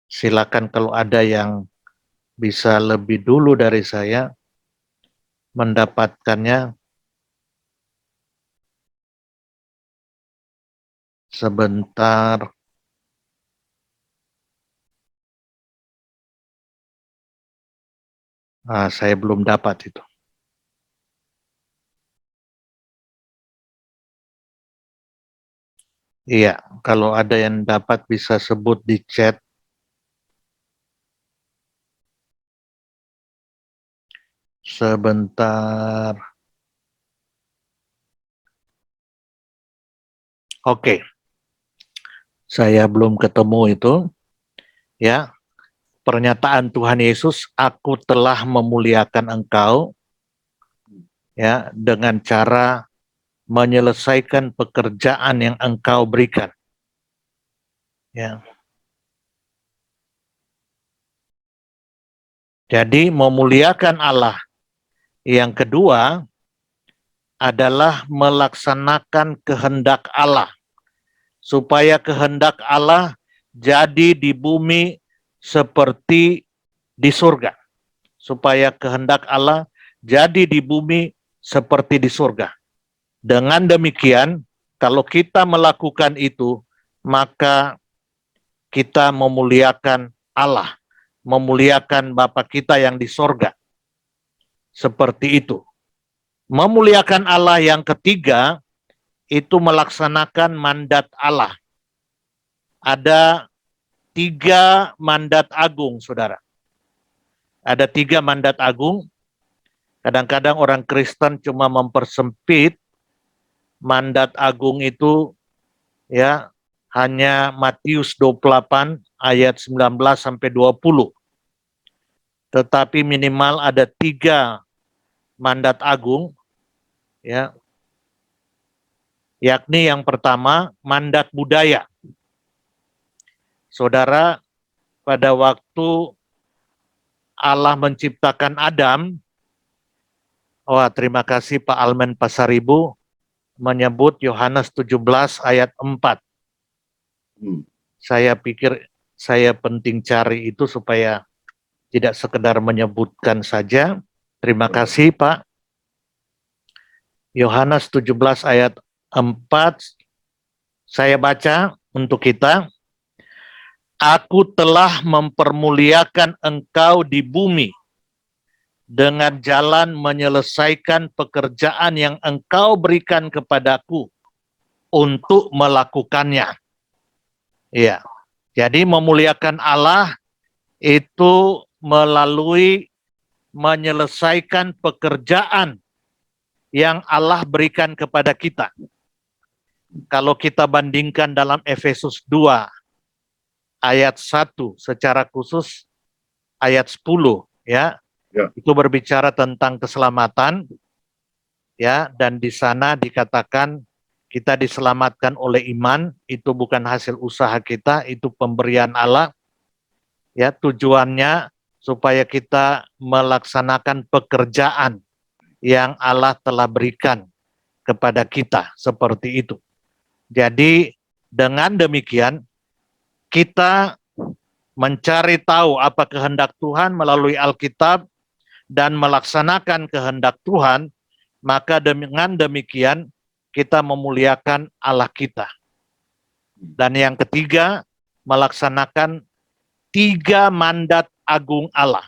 Silakan kalau ada yang bisa lebih dulu dari saya mendapatkannya. Sebentar. Saya belum dapat itu. Iya, kalau ada yang dapat bisa sebut di chat. Sebentar. Oke. Saya belum ketemu itu. Ya. Pernyataan Tuhan Yesus, aku telah memuliakan engkau, ya, dengan cara menyelesaikan pekerjaan yang engkau berikan. Ya. Jadi memuliakan Allah. Yang kedua adalah melaksanakan kehendak Allah. Supaya kehendak Allah jadi di bumi seperti di surga. Supaya kehendak Allah jadi di bumi seperti di surga. Dengan demikian, kalau kita melakukan itu, maka kita memuliakan Allah, memuliakan Bapa kita yang di surga. Seperti itu. Memuliakan Allah yang ketiga, itu melaksanakan mandat Allah. Ada 3 mandat agung, saudara. Ada 3 mandat agung. Kadang-kadang orang Kristen cuma mempersempit mandat agung itu, ya, hanya Matius 28 ayat 19 sampai 20. Tetapi minimal ada 3 mandat agung, ya. Yakni yang pertama, mandat budaya. Saudara, pada waktu Allah menciptakan Adam, terima kasih Pak Almen Pasaribu, menyebut Yohanes 17 ayat 4. Saya pikir saya penting cari itu supaya tidak sekedar menyebutkan saja. Terima kasih Pak. Yohanes 17 ayat 4, saya baca untuk kita. Aku telah mempermuliakan engkau di bumi dengan jalan menyelesaikan pekerjaan yang engkau berikan kepadaku untuk melakukannya. Ya, jadi memuliakan Allah itu melalui menyelesaikan pekerjaan yang Allah berikan kepada kita. Kalau kita bandingkan dalam Efesus 2 ayat 1 secara khusus ayat 10, ya. Itu berbicara tentang keselamatan, ya, dan di sana dikatakan kita diselamatkan oleh iman, itu bukan hasil usaha kita, itu pemberian Allah. Ya, tujuannya supaya kita melaksanakan pekerjaan yang Allah telah berikan kepada kita, seperti itu. Jadi dengan demikian kita mencari tahu apa kehendak Tuhan melalui Alkitab dan melaksanakan kehendak Tuhan, maka dengan demikian kita memuliakan Allah kita. Dan yang ketiga, melaksanakan 3 mandat agung Allah.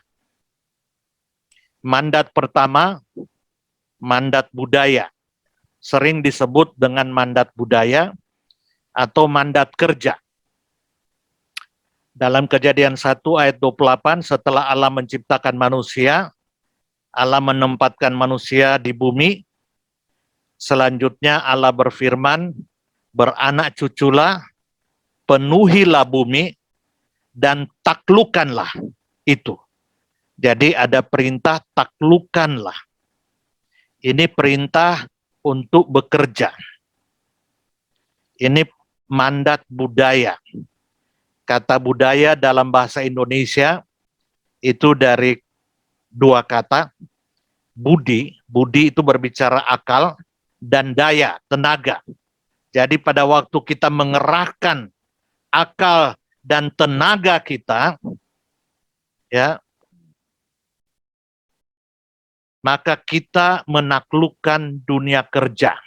Mandat pertama, mandat budaya. Sering disebut dengan mandat budaya atau mandat kerja. Dalam Kejadian 1 ayat 28, setelah Allah menciptakan manusia, Allah menempatkan manusia di bumi. Selanjutnya Allah berfirman, beranak cuculah, penuhilah bumi, dan taklukkanlah itu. Jadi ada perintah taklukkanlah. Ini perintah untuk bekerja. Ini mandat budaya. Kata budaya dalam bahasa Indonesia itu dari 2 kata. Budi itu berbicara akal, dan daya, tenaga. Jadi pada waktu kita mengerahkan akal dan tenaga kita, ya, maka kita menaklukkan dunia kerja.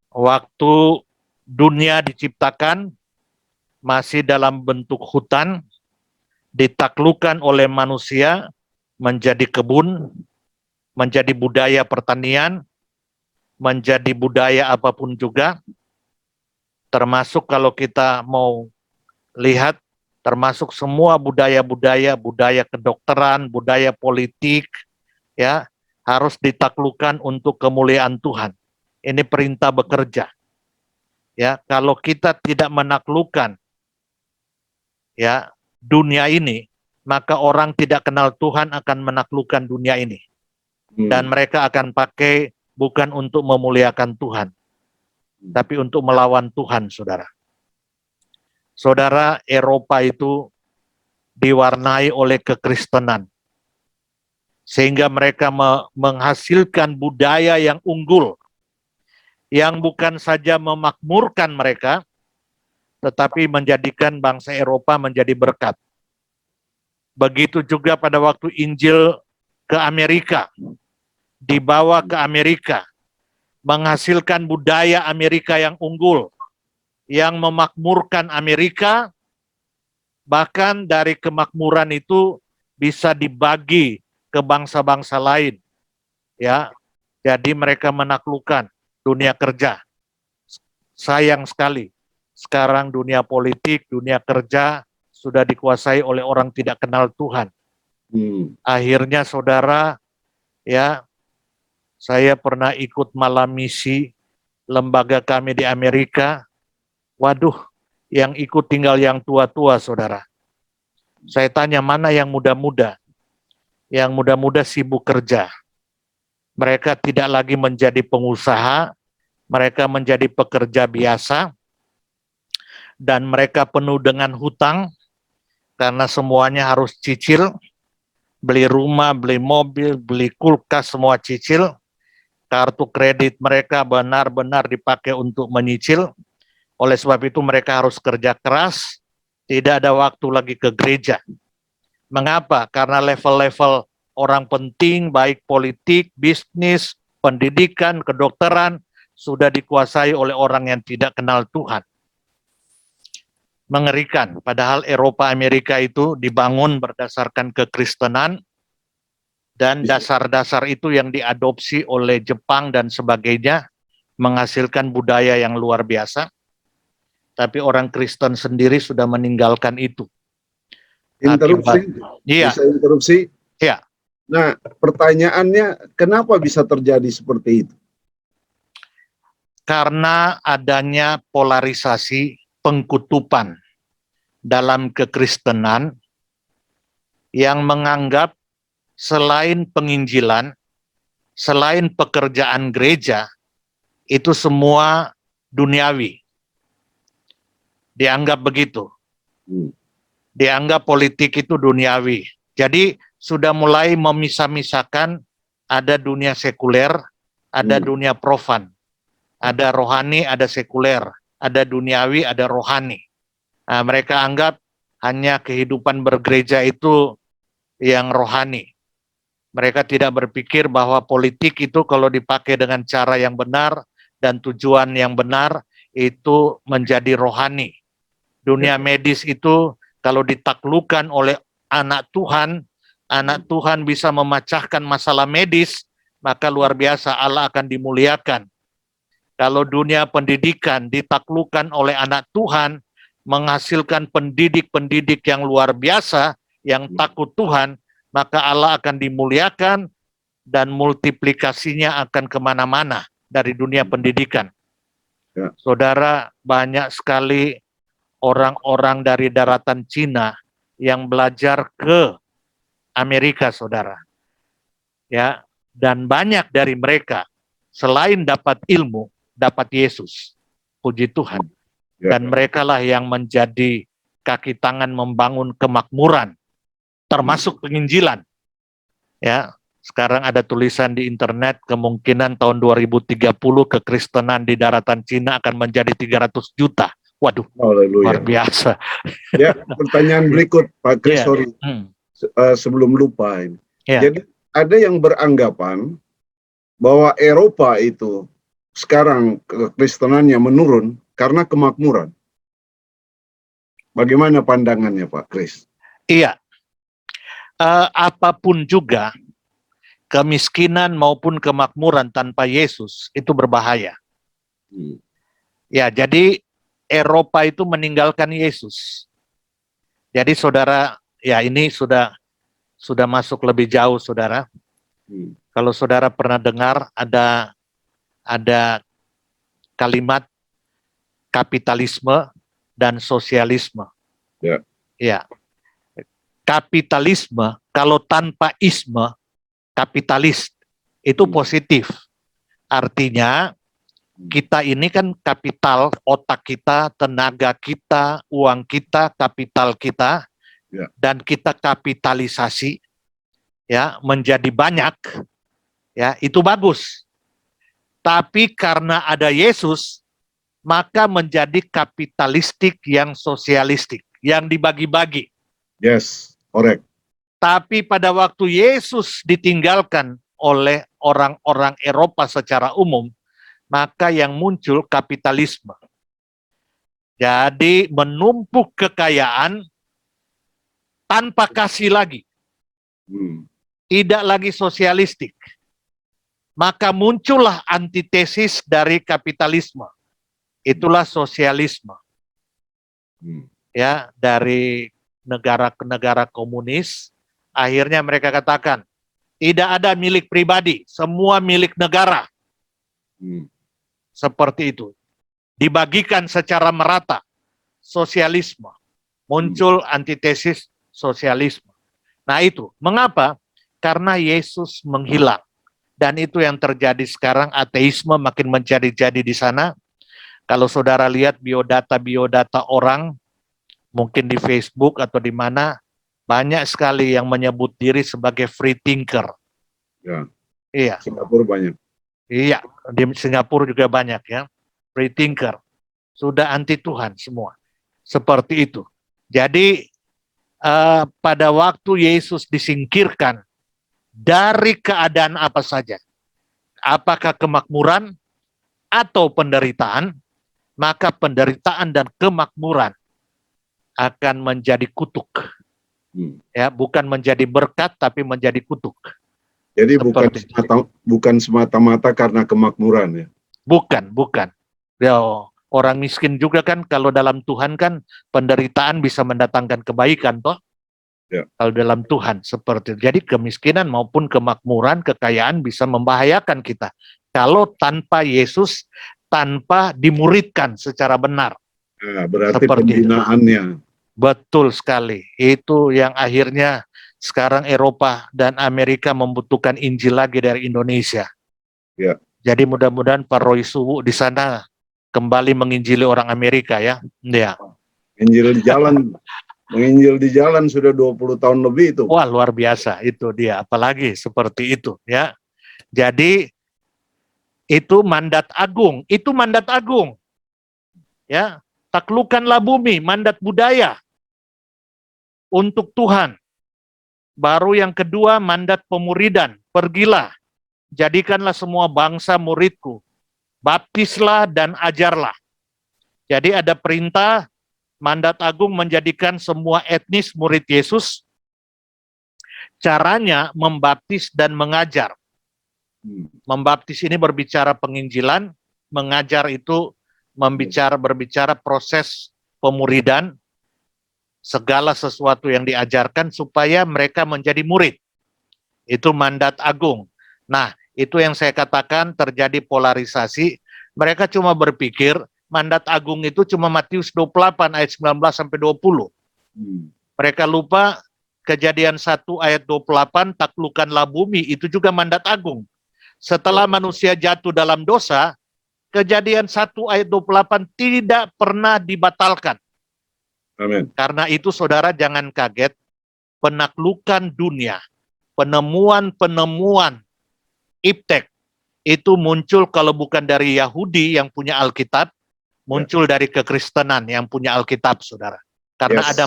Waktu dunia diciptakan masih dalam bentuk hutan, ditaklukkan oleh manusia menjadi kebun, menjadi budaya pertanian, menjadi budaya apapun juga, termasuk kalau kita mau lihat termasuk semua budaya-budaya, budaya kedokteran, budaya politik, ya, harus ditaklukkan untuk kemuliaan Tuhan. Ini perintah bekerja. Ya, kalau kita tidak menaklukkan ya dunia ini, maka orang tidak kenal Tuhan akan menaklukkan dunia ini. Dan mereka akan pakai bukan untuk memuliakan Tuhan, tapi untuk melawan Tuhan, saudara. Saudara, Eropa itu diwarnai oleh kekristenan. Sehingga mereka menghasilkan budaya yang unggul, yang bukan saja memakmurkan mereka, tetapi menjadikan bangsa Eropa menjadi berkat. Begitu juga pada waktu Injil ke Amerika, dibawa ke Amerika, menghasilkan budaya Amerika yang unggul, yang memakmurkan Amerika, bahkan dari kemakmuran itu bisa dibagi ke bangsa-bangsa lain. Ya, jadi mereka menaklukkan dunia kerja. Sayang sekali, sekarang dunia politik, dunia kerja sudah dikuasai oleh orang tidak kenal Tuhan. Akhirnya saudara, ya, saya pernah ikut malam misi lembaga kami di Amerika. Waduh, yang ikut tinggal yang tua-tua, saudara. Saya tanya, mana yang muda-muda? Yang muda-muda sibuk kerja. Mereka tidak lagi menjadi pengusaha, mereka menjadi pekerja biasa, dan mereka penuh dengan hutang, karena semuanya harus cicil, beli rumah, beli mobil, beli kulkas, semua cicil. Kartu kredit mereka benar-benar dipakai untuk menyicil. Oleh sebab itu mereka harus kerja keras, tidak ada waktu lagi ke gereja. Mengapa? Karena level-level orang penting, baik politik, bisnis, pendidikan, kedokteran, sudah dikuasai oleh orang yang tidak kenal Tuhan. Mengerikan, padahal Eropa, Amerika itu dibangun berdasarkan kekristenan, dan dasar-dasar itu yang diadopsi oleh Jepang dan sebagainya, menghasilkan budaya yang luar biasa. Tapi orang Kristen sendiri sudah meninggalkan itu. Interupsi? Iya. Bisa interupsi? Iya. Nah, pertanyaannya, kenapa bisa terjadi seperti itu? Karena adanya polarisasi pengkutupan dalam kekristenan yang menganggap selain penginjilan, selain pekerjaan gereja, itu semua duniawi. Dianggap begitu. Dianggap politik itu duniawi. Jadi sudah mulai memisah-misahkan, ada dunia sekuler, ada dunia profan. Ada rohani, ada sekuler. Ada duniawi, ada rohani. Nah, mereka anggap hanya kehidupan bergereja itu yang rohani. Mereka tidak berpikir bahwa politik itu kalau dipakai dengan cara yang benar dan tujuan yang benar, itu menjadi rohani. Dunia medis itu kalau ditaklukkan oleh anak Tuhan bisa memecahkan masalah medis, maka luar biasa Allah akan dimuliakan. Kalau dunia pendidikan ditaklukkan oleh anak Tuhan, menghasilkan pendidik-pendidik yang luar biasa, yang takut Tuhan, maka Allah akan dimuliakan dan multiplikasinya akan kemana-mana dari dunia pendidikan. Saudara, banyak sekali orang-orang dari daratan Cina yang belajar ke Amerika, saudara. Ya, dan banyak dari mereka selain dapat ilmu, dapat Yesus. Puji Tuhan. Dan merekalah yang menjadi kaki tangan membangun kemakmuran, termasuk penginjilan. Ya, sekarang ada tulisan di internet, kemungkinan tahun 2030 kekristenan di daratan Cina akan menjadi 300 juta. Waduh, luar biasa. Ya, pertanyaan berikut, Pak Kris, sorry. Sebelum lupa ini. Jadi ada yang beranggapan bahwa Eropa itu sekarang kekristenannya menurun karena kemakmuran. Bagaimana pandangannya, Pak Kris? Iya. Apapun juga, kemiskinan maupun kemakmuran tanpa Yesus itu berbahaya. Ya, jadi Eropa itu meninggalkan Yesus. Jadi saudara, ya ini sudah masuk lebih jauh, saudara. Kalau saudara pernah dengar ada kalimat kapitalisme dan sosialisme. Ya. Ya. Kapitalisme kalau tanpa isme, kapitalis itu positif. Artinya kita ini kan kapital, otak kita, tenaga kita, uang kita, kapital kita, dan kita kapitalisasi, ya, menjadi banyak, ya, itu bagus. Tapi karena ada Yesus, maka menjadi kapitalistik yang sosialistik, yang dibagi-bagi. Yes, correct. Tapi pada waktu Yesus ditinggalkan oleh orang-orang Eropa secara umum, maka yang muncul kapitalisme. Jadi menumpuk kekayaan tanpa kasih lagi. Tidak lagi sosialistik. Maka muncullah antitesis dari kapitalisme. Itulah sosialisme. Ya, dari negara ke negara komunis, akhirnya mereka katakan, tidak ada milik pribadi, semua milik negara. Seperti itu. Dibagikan secara merata. Sosialisme. Muncul antitesis sosialisme. Nah itu, mengapa? Karena Yesus menghilang. Dan itu yang terjadi sekarang, ateisme makin menjadi-jadi di sana. Kalau saudara lihat biodata orang, mungkin di Facebook atau di mana, banyak sekali yang menyebut diri sebagai free thinker. Ya. Iya. Singapura banyak. Iya, di Singapura juga banyak ya. Free thinker. Sudah anti Tuhan semua. Seperti itu. Jadi pada waktu Yesus disingkirkan dari keadaan apa saja, apakah kemakmuran atau penderitaan, maka penderitaan dan kemakmuran akan menjadi kutuk. Ya, bukan menjadi berkat tapi menjadi kutuk. Jadi bukan semata-mata karena kemakmuran ya. Bukan. Ya, orang miskin juga kan kalau dalam Tuhan kan penderitaan bisa mendatangkan kebaikan toh. Ya. Kalau dalam Tuhan seperti itu. Jadi kemiskinan maupun kemakmuran, kekayaan bisa membahayakan kita. Kalau tanpa Yesus, tanpa dimuridkan secara benar. Ya, berarti pembinaannya. Betul sekali. Itu yang akhirnya sekarang Eropa dan Amerika membutuhkan Injil lagi dari Indonesia. Ya. Jadi mudah-mudahan Pak Roy Suwu di sana kembali menginjili orang Amerika ya. Ya. Menginjil di jalan sudah 20 tahun lebih itu. Wah, luar biasa itu dia, apalagi seperti itu ya. Jadi itu mandat agung, Ya, taklukkanlah bumi, mandat budaya untuk Tuhan. Baru yang kedua, mandat pemuridan. Pergilah, jadikanlah semua bangsa muridku. Baptislah dan ajarlah. Jadi ada perintah, mandat agung menjadikan semua etnis murid Yesus. Caranya membaptis dan mengajar. Membaptis ini berbicara penginjilan, mengajar itu berbicara proses pemuridan, segala sesuatu yang diajarkan supaya mereka menjadi murid. Itu mandat agung. Nah, itu yang saya katakan terjadi polarisasi. Mereka cuma berpikir mandat agung itu cuma Matius 28 ayat 19 sampai 20. Mereka lupa Kejadian 1 ayat 28, taklukkanlah bumi, itu juga mandat agung. Setelah manusia jatuh dalam dosa, Kejadian 1 ayat 28 tidak pernah dibatalkan. Amin. Karena itu saudara jangan kaget, penaklukan dunia, penemuan-penemuan iptek, itu muncul kalau bukan dari Yahudi yang punya Alkitab, muncul dari kekristenan yang punya Alkitab, saudara. Karena ada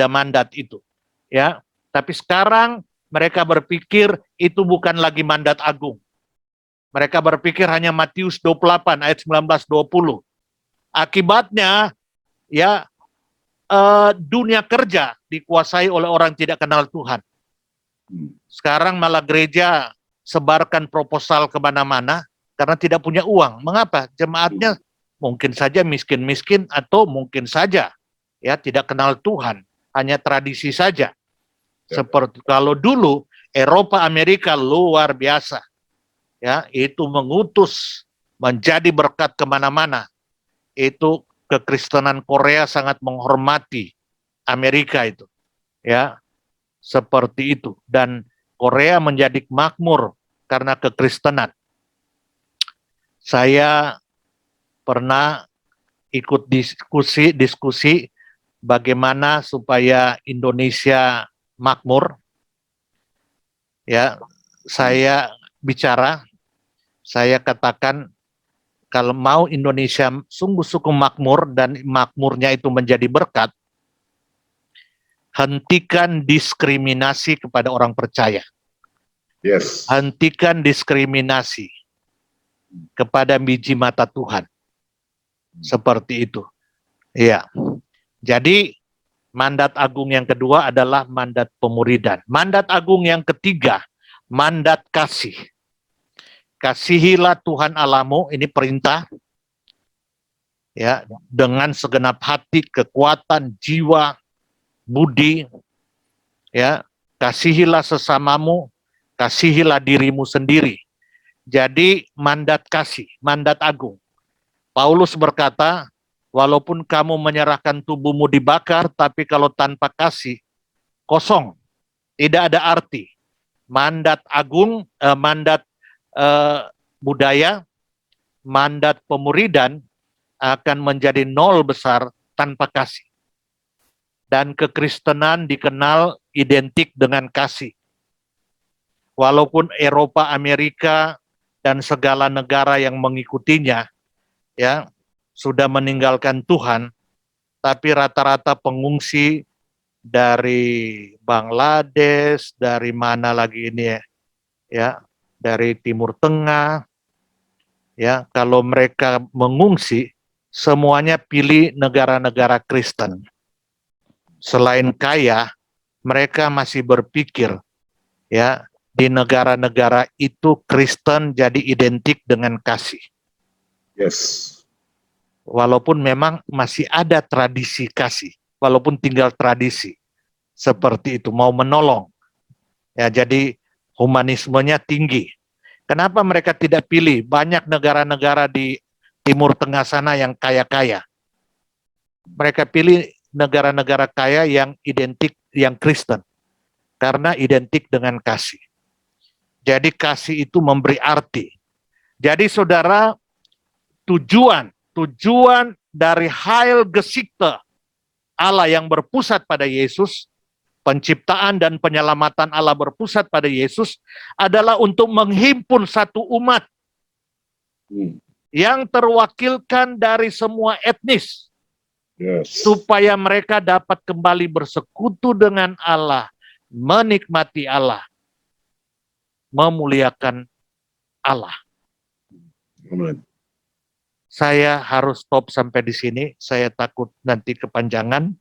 mandat itu. Ya, tapi sekarang mereka berpikir itu bukan lagi mandat agung. Mereka berpikir hanya Matius 28 ayat 19-20. Akibatnya, ya, dunia kerja dikuasai oleh orang tidak kenal Tuhan. Sekarang malah gereja sebarkan proposal kemana-mana karena tidak punya uang. Mengapa? Jemaatnya mungkin saja miskin-miskin atau mungkin saja ya tidak kenal Tuhan. hanya tradisi saja. Seperti kalau dulu Eropa, Amerika luar biasa, ya, itu mengutus menjadi berkat kemana-mana. Itu kekristenan Korea sangat menghormati Amerika itu, ya, seperti itu. Dan Korea menjadi makmur karena kekristenan. Saya pernah ikut diskusi bagaimana supaya Indonesia makmur. Ya, saya bicara, saya katakan kalau mau Indonesia sungguh-sungguh makmur dan makmurnya itu menjadi berkat, hentikan diskriminasi kepada orang percaya. Yes. Hentikan diskriminasi kepada biji mata Tuhan. Seperti itu. Iya. Jadi mandat agung yang kedua adalah mandat pemuridan. Mandat agung yang ketiga, mandat kasih. Kasihilah Tuhan Allahmu, ini perintah. Ya, dengan segenap hati, kekuatan, jiwa, budi. Ya, kasihilah sesamamu, kasihilah dirimu sendiri. Jadi mandat kasih, mandat agung. Paulus berkata, walaupun kamu menyerahkan tubuhmu dibakar, tapi kalau tanpa kasih, kosong. Tidak ada arti. Mandat agung, mandat budaya, mandat pemuridan akan menjadi nol besar tanpa kasih. Dan kekristenan dikenal identik dengan kasih. Walaupun Eropa, Amerika, dan segala negara yang mengikutinya, ya, sudah meninggalkan Tuhan, tapi rata-rata pengungsi dari Bangladesh, dari mana lagi ini ya, dari Timur Tengah, ya, kalau mereka mengungsi, semuanya pilih negara-negara Kristen. Selain kaya, mereka masih berpikir, ya, di negara-negara itu Kristen jadi identik dengan kasih. Yes. Walaupun memang masih ada tradisi kasih, walaupun tinggal tradisi seperti itu, mau menolong. Ya, jadi humanismenya tinggi. Kenapa mereka tidak pilih banyak negara-negara di Timur Tengah sana yang kaya-kaya? Mereka pilih negara-negara kaya yang identik, yang Kristen, karena identik dengan kasih. Jadi kasih itu memberi arti. Jadi saudara, tujuan dari Heilgeschichte Allah yang berpusat pada Yesus, penciptaan dan penyelamatan Allah berpusat pada Yesus, adalah untuk menghimpun satu umat yang terwakilkan dari semua etnis, supaya mereka dapat kembali bersekutu dengan Allah, menikmati Allah, memuliakan Allah. Amen. Saya harus stop sampai di sini. Saya takut nanti kepanjangan.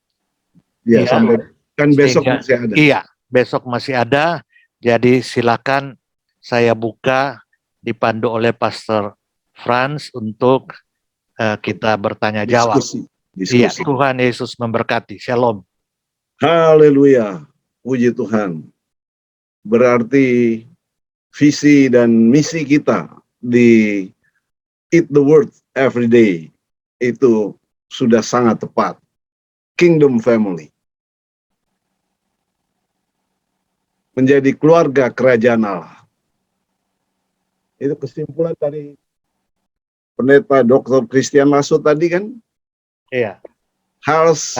Ya, sampai kan besok masih ada. Iya, besok masih ada. Jadi silakan saya buka, dipandu oleh Pastor Franz untuk kita bertanya jawab. Diskusi. Iya, Tuhan Yesus memberkati. Shalom. Haleluya. Puji Tuhan. Berarti visi dan misi kita di Eat the Word Every Day itu sudah sangat tepat. Kingdom Family. Menjadi keluarga kerajaan Allah. Itu kesimpulan dari Pendeta Dr. Christian Lasso tadi kan? Iya.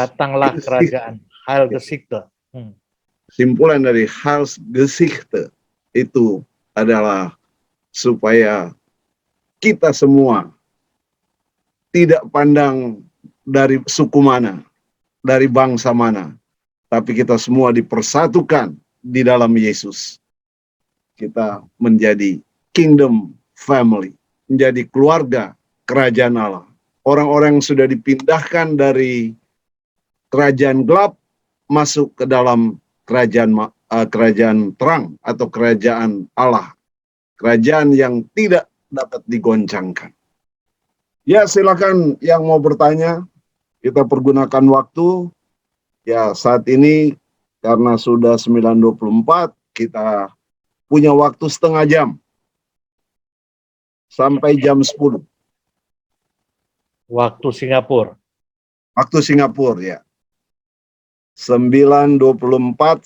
Datanglah kerajaan. Heilgeschichte. Kesimpulan dari Heilgeschichte itu adalah supaya kita semua tidak pandang dari suku mana, dari bangsa mana, tapi kita semua dipersatukan di dalam Yesus. Kita menjadi kingdom family, menjadi keluarga kerajaan Allah. Orang-orang yang sudah dipindahkan dari kerajaan gelap masuk ke dalam kerajaan terang atau kerajaan Allah. Kerajaan yang tidak dapat digoncangkan. Ya, silakan yang mau bertanya, kita pergunakan waktu Ya, saat ini karena sudah 9.24, kita punya waktu setengah jam sampai jam 10. Waktu Singapura. Waktu Singapura ya. 9.24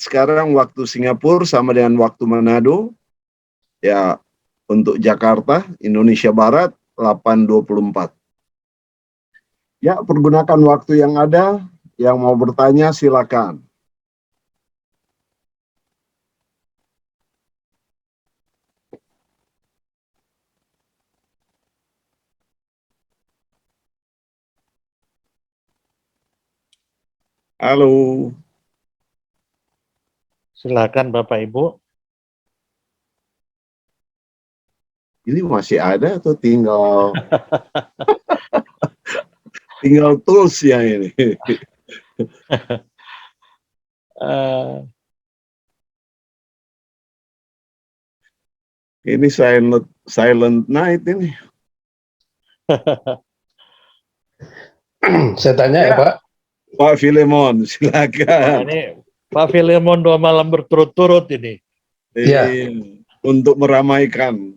sekarang waktu Singapura sama dengan waktu Manado. Ya, untuk Jakarta, Indonesia Barat 8.24. Ya, pergunakan waktu yang ada. Yang mau bertanya silakan. Halo. Silakan Bapak Ibu. Ini masih ada atau tinggal tinggal tools ya ini. Ini silent night ini. Saya tanya ya, Pak. Pak Filemon, silakan. Ini Pak Filemon 2 malam berturut-turut ini. Iya. Untuk meramaikan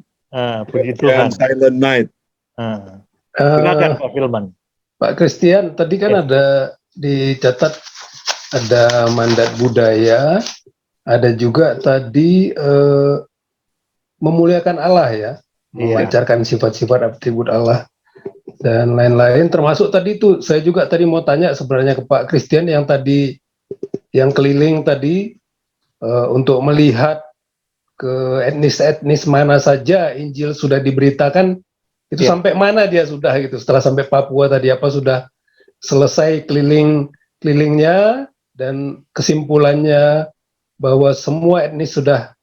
Puji Tuhan. silent night. Silakan Pak Filemon. Pak Christian, tadi kan ada dicatat ada mandat budaya, ada juga tadi memuliakan Allah ya, memancarkan sifat-sifat atribut Allah dan lain-lain. Termasuk tadi itu saya juga tadi mau tanya sebenarnya ke Pak Christian yang tadi yang keliling tadi untuk melihat ke etnis-etnis mana saja Injil sudah diberitakan, itu sampai mana dia sudah gitu. Setelah sampai Papua tadi apa sudah selesai kelilingnya dan kesimpulannya bahwa semua etnis sudah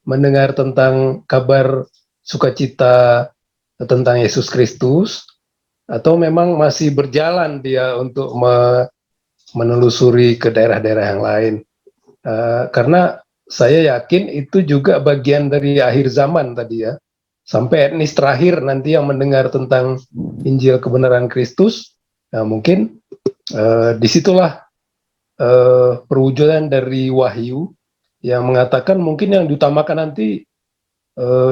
mendengar tentang kabar sukacita tentang Yesus Kristus, atau memang masih berjalan dia untuk menelusuri ke daerah-daerah yang lain. Karena saya yakin itu juga bagian dari akhir zaman tadi ya, sampai etnis terakhir nanti yang mendengar tentang Injil kebenaran Kristus. Nah, mungkin disitulah perwujudan dari wahyu yang mengatakan mungkin yang diutamakan nanti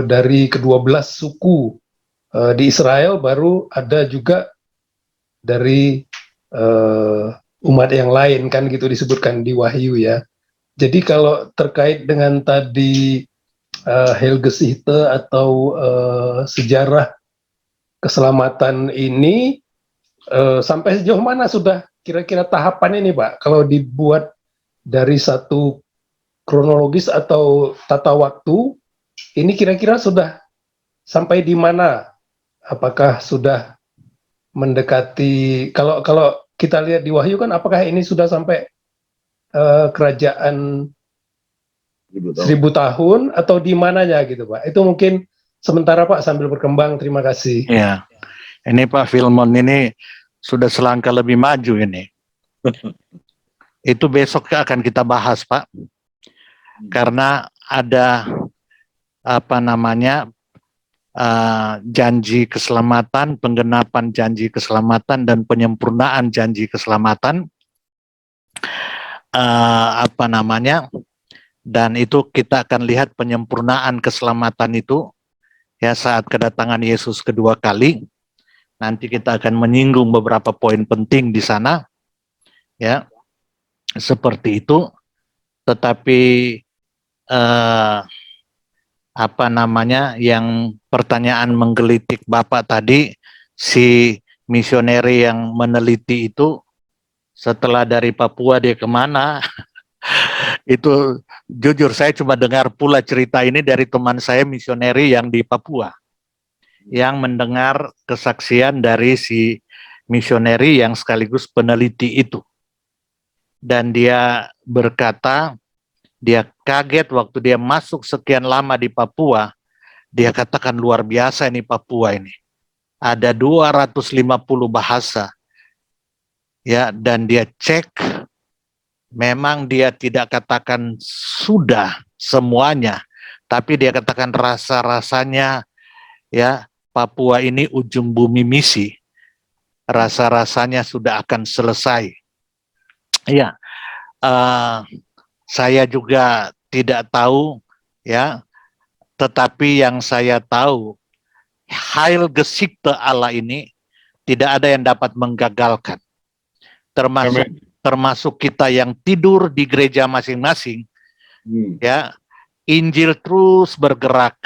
dari ke-12 suku di Israel, baru ada juga dari umat yang lain kan gitu disebutkan di wahyu ya. Jadi kalau terkait dengan tadi Heilgeschichte atau sejarah keselamatan ini, sampai sejauh mana sudah kira-kira tahapan ini Pak? Kalau dibuat dari satu kronologis atau tata waktu, ini kira-kira sudah sampai di mana? Apakah sudah mendekati, kalau kita lihat di Wahyu kan, apakah ini sudah sampai kerajaan 1000 tahun atau di mananya gitu Pak? Itu mungkin sementara Pak sambil berkembang. Terima kasih. Ya, ini Pak Filemon ini sudah selangkah lebih maju ini. Itu besok akan kita bahas Pak, karena ada janji keselamatan, penggenapan janji keselamatan dan penyempurnaan janji keselamatan. Dan itu kita akan lihat penyempurnaan keselamatan itu ya saat kedatangan Yesus kedua kali. Nanti kita akan menyinggung beberapa poin penting di sana ya, seperti itu. Tetapi yang pertanyaan menggelitik Bapak tadi, si misioneri yang meneliti itu setelah dari Papua dia kemana? Itu jujur saya cuma dengar pula cerita ini dari teman saya misioneri yang di Papua, yang mendengar kesaksian dari si misioneri yang sekaligus peneliti itu. Dan dia berkata, dia kaget waktu dia masuk sekian lama di Papua, dia katakan luar biasa ini Papua ini. Ada 250 bahasa. Ya, dan dia cek, memang dia tidak katakan sudah semuanya, tapi dia katakan rasa-rasanya ya Papua ini ujung bumi misi. Rasa-rasanya sudah akan selesai. Ya, saya juga tidak tahu, ya, tetapi yang saya tahu, Heilgeschichte Allah ini tidak ada yang dapat menggagalkan. Termasuk kita yang tidur di gereja masing-masing, ya, Injil terus bergerak.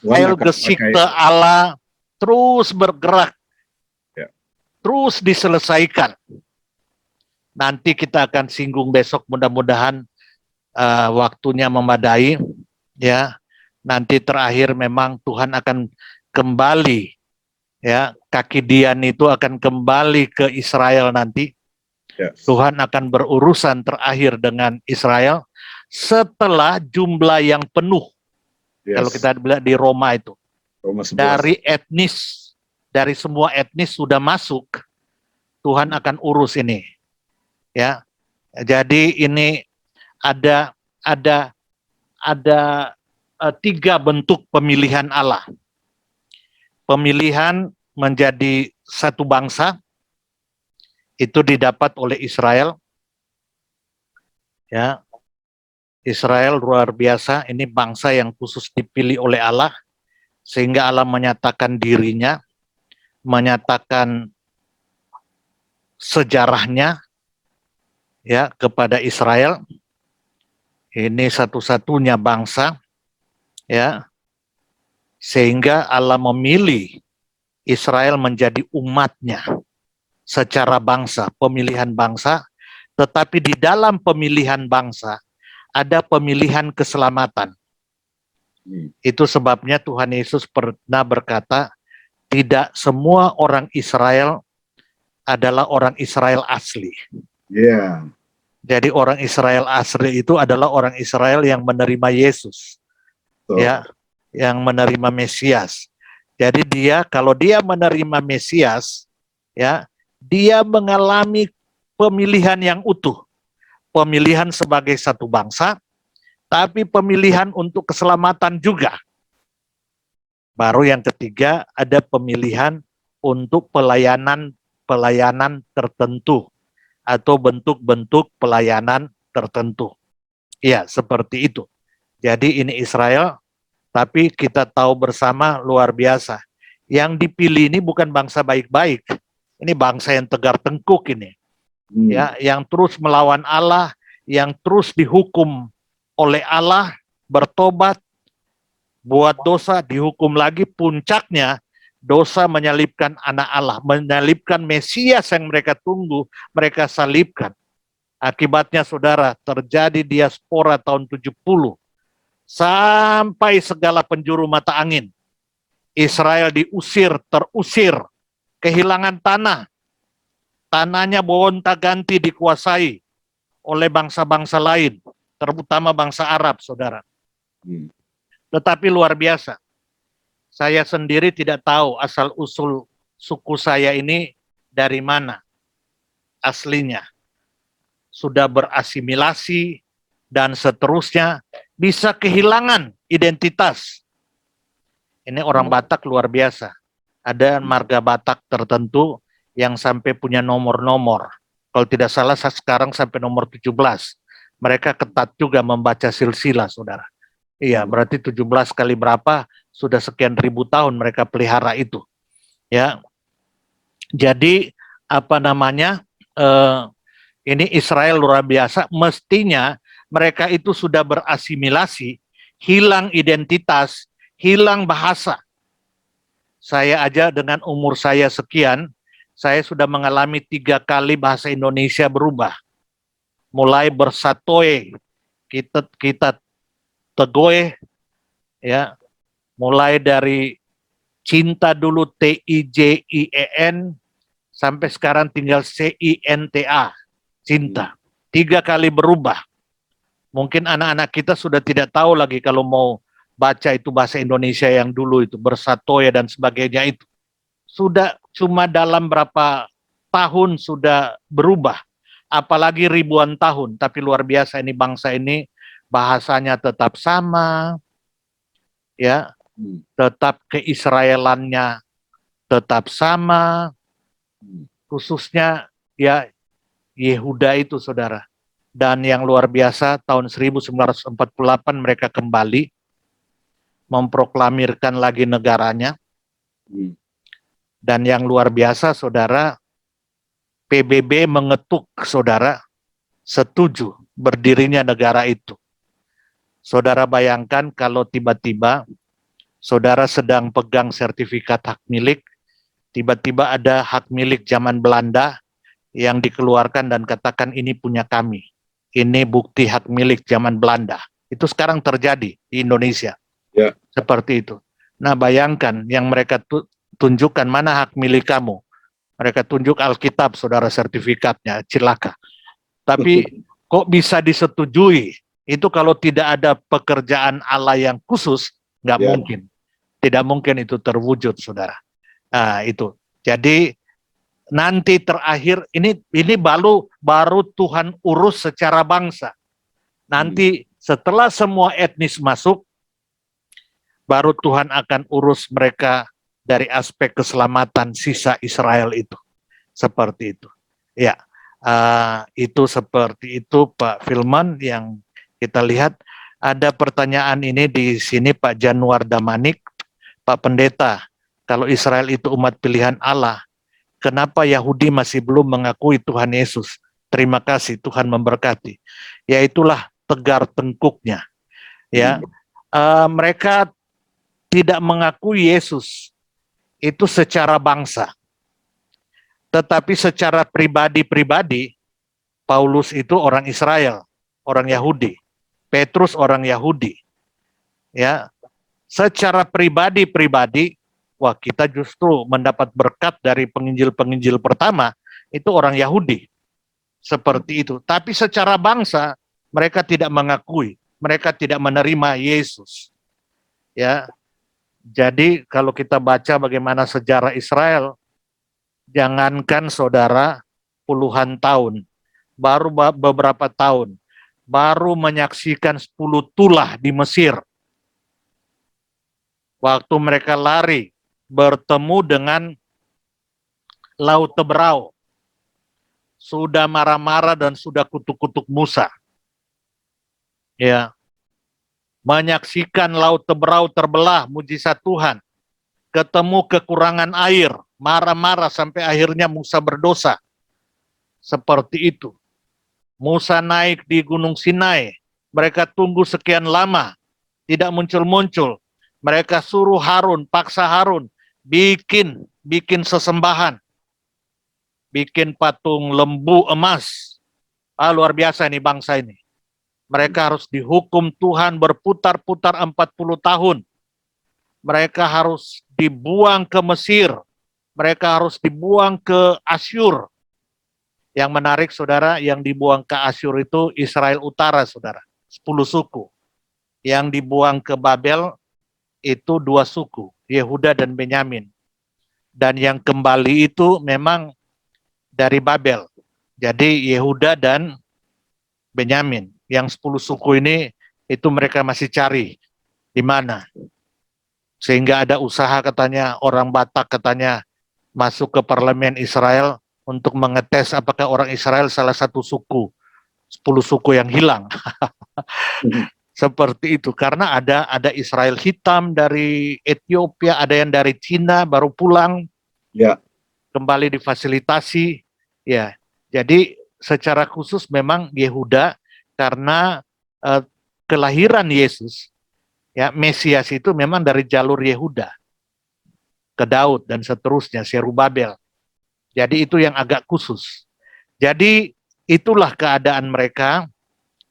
Heilgeschichte Allah terus bergerak, terus diselesaikan. Nanti kita akan singgung besok, mudah-mudahan waktunya memadai, ya. Nanti terakhir memang Tuhan akan kembali, ya, kaki Dian itu akan kembali ke Israel nanti. Tuhan akan berurusan terakhir dengan Israel setelah jumlah yang penuh. Kalau kita bilang di Roma itu, dari etnis, dari semua etnis sudah masuk, Tuhan akan urus ini, ya. Jadi ini ada 3 bentuk pemilihan Allah. Pemilihan menjadi satu bangsa itu didapat oleh Israel. Ya. Israel luar biasa, ini bangsa yang khusus dipilih oleh Allah sehingga Allah menyatakan dirinya, menyatakan sejarahnya, ya, kepada Israel. Ini satu-satunya bangsa, ya, sehingga Allah memilih Israel menjadi umatnya secara bangsa, pemilihan bangsa, tetapi di dalam pemilihan bangsa ada pemilihan keselamatan. Itu sebabnya Tuhan Yesus pernah berkata, tidak semua orang Israel adalah orang Israel asli. Jadi orang Israel asli itu adalah orang Israel yang menerima Yesus, ya, yang menerima Mesias. Jadi kalau dia menerima Mesias, ya, dia mengalami pemilihan yang utuh, pemilihan sebagai satu bangsa, tapi pemilihan untuk keselamatan juga. Baru yang ketiga ada pemilihan untuk pelayanan tertentu atau bentuk-bentuk pelayanan tertentu. Ya, seperti itu. Jadi ini Israel, tapi kita tahu bersama luar biasa. Yang dipilih ini bukan bangsa baik-baik. Ini bangsa yang tegar tengkuk ini. Ya, yang terus melawan Allah, yang terus dihukum oleh Allah, bertobat, buat dosa, dihukum lagi, puncaknya dosa menyalibkan anak Allah, menyalibkan Mesias yang mereka tunggu, mereka salibkan. Akibatnya saudara, terjadi diaspora tahun 70, sampai segala penjuru mata angin. Israel terusir, kehilangan tanah. Tanahnya gonta-ganti dikuasai oleh bangsa-bangsa lain, terutama bangsa Arab, saudara. Tetapi luar biasa. Saya sendiri tidak tahu asal-usul suku saya ini dari mana aslinya. Sudah berasimilasi dan seterusnya, bisa kehilangan identitas. Ini orang Batak luar biasa. Ada marga Batak tertentu yang sampai punya nomor-nomor. Kalau tidak salah sekarang sampai nomor 17. Mereka ketat juga membaca silsilah, saudara. Iya, berarti 17 kali berapa, sudah sekian ribu tahun mereka pelihara itu. Ya. Jadi ini Israel luar biasa, mestinya mereka itu sudah berasimilasi, hilang identitas, hilang bahasa. Saya aja dengan umur saya sekian, saya sudah mengalami 3 kali bahasa Indonesia berubah. Mulai bersatoe, kita tegoe, ya, mulai dari cinta dulu TIJIEN sampai sekarang tinggal CINTA, cinta. 3 kali berubah. Mungkin anak-anak kita sudah tidak tahu lagi kalau mau baca itu bahasa Indonesia yang dulu itu bersatoe dan sebagainya itu. Sudah cuma dalam berapa tahun sudah berubah. Apalagi ribuan tahun, tapi luar biasa ini bangsa ini bahasanya tetap sama, ya, tetap keisraelannya tetap sama, khususnya ya Yehuda itu, saudara. Dan yang luar biasa, tahun 1948 mereka kembali memproklamirkan lagi negaranya. Dan yang luar biasa, saudara, PBB mengetuk saudara, setuju berdirinya negara itu. Saudara bayangkan kalau tiba-tiba saudara sedang pegang sertifikat hak milik, tiba-tiba ada hak milik zaman Belanda yang dikeluarkan dan katakan ini punya kami. Ini bukti hak milik zaman Belanda. Itu sekarang terjadi di Indonesia. Ya. Seperti itu. Nah, bayangkan yang mereka tunjukkan mana hak milik kamu. Mereka tunjuk Alkitab, saudara, sertifikatnya, cilaka. Tapi kok bisa disetujui? Itu kalau tidak ada pekerjaan Allah yang khusus, nggak mungkin. Tidak mungkin itu terwujud, saudara. Nah, itu. Jadi nanti terakhir ini baru Tuhan urus secara bangsa. Nanti setelah semua etnis masuk, baru Tuhan akan urus mereka dari aspek keselamatan sisa Israel itu. Seperti itu. Ya, itu seperti itu Pak Filman yang kita lihat. Ada pertanyaan ini di sini Pak Januar Damanik, Pak Pendeta, kalau Israel itu umat pilihan Allah, kenapa Yahudi masih belum mengakui Tuhan Yesus? Terima kasih, Tuhan memberkati. Ya itulah tegar tengkuknya. Ya, mereka tidak mengakui Yesus itu secara bangsa, tetapi secara pribadi-pribadi, Paulus itu orang Israel, orang Yahudi, Petrus orang Yahudi. Ya, secara pribadi-pribadi, wah kita justru mendapat berkat dari penginjil-penginjil pertama, itu orang Yahudi. Seperti itu. Tapi secara bangsa, mereka tidak mengakui, mereka tidak menerima Yesus. Ya, jadi kalau kita baca bagaimana sejarah Israel, jangankan saudara puluhan tahun, baru beberapa tahun, baru menyaksikan 10 tulah di Mesir. Waktu mereka lari, bertemu dengan Laut Teberau. Sudah marah-marah dan sudah kutuk-kutuk Musa. Ya. Menyaksikan Laut Teberau terbelah, mujizat Tuhan. Ketemu kekurangan air, marah-marah sampai akhirnya Musa berdosa. Seperti itu. Musa naik di Gunung Sinai. Mereka tunggu sekian lama, tidak muncul-muncul. Mereka suruh Harun, paksa Harun, bikin sesembahan. Bikin patung lembu emas. Luar biasa nih bangsa ini. Mereka harus dihukum Tuhan berputar-putar 40 tahun. Mereka harus dibuang ke Mesir. Mereka harus dibuang ke Asyur. Yang menarik, saudara, yang dibuang ke Asyur itu Israel Utara, saudara. 10 suku. Yang dibuang ke Babel itu 2 suku, Yehuda dan Benyamin. Dan yang kembali itu memang dari Babel. Jadi Yehuda dan Benyamin. Yang 10 suku ini, itu mereka masih cari di mana. Sehingga ada usaha katanya, orang Batak katanya masuk ke parlemen Israel untuk mengetes apakah orang Israel salah satu suku. 10 suku yang hilang. Seperti itu, karena ada Israel hitam dari Ethiopia, ada yang dari Cina baru pulang, kembali difasilitasi, ya. Jadi secara khusus memang Yehuda karena kelahiran Yesus, ya Mesias itu memang dari jalur Yehuda ke Daud dan seterusnya, Serubabel. Jadi itu yang agak khusus. Jadi itulah keadaan mereka.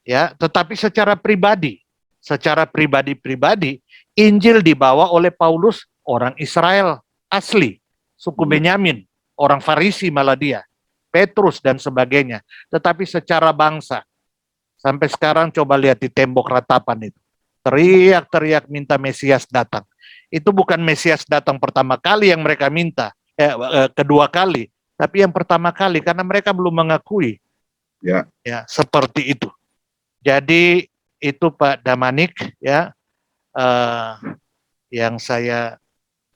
Ya, tetapi secara pribadi, Injil dibawa oleh Paulus orang Israel asli, suku Benyamin, orang Farisi malah dia, Petrus dan sebagainya. Tetapi secara bangsa, sampai sekarang coba lihat di tembok ratapan itu, teriak-teriak minta Mesias datang. Itu bukan Mesias datang pertama kali yang mereka minta, kedua kali, tapi yang pertama kali karena mereka belum mengakui. Ya, seperti itu. Jadi itu Pak Damanik, ya, yang saya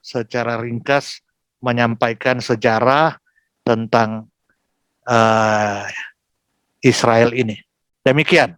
secara ringkas menyampaikan sejarah tentang Israel ini. Demikian.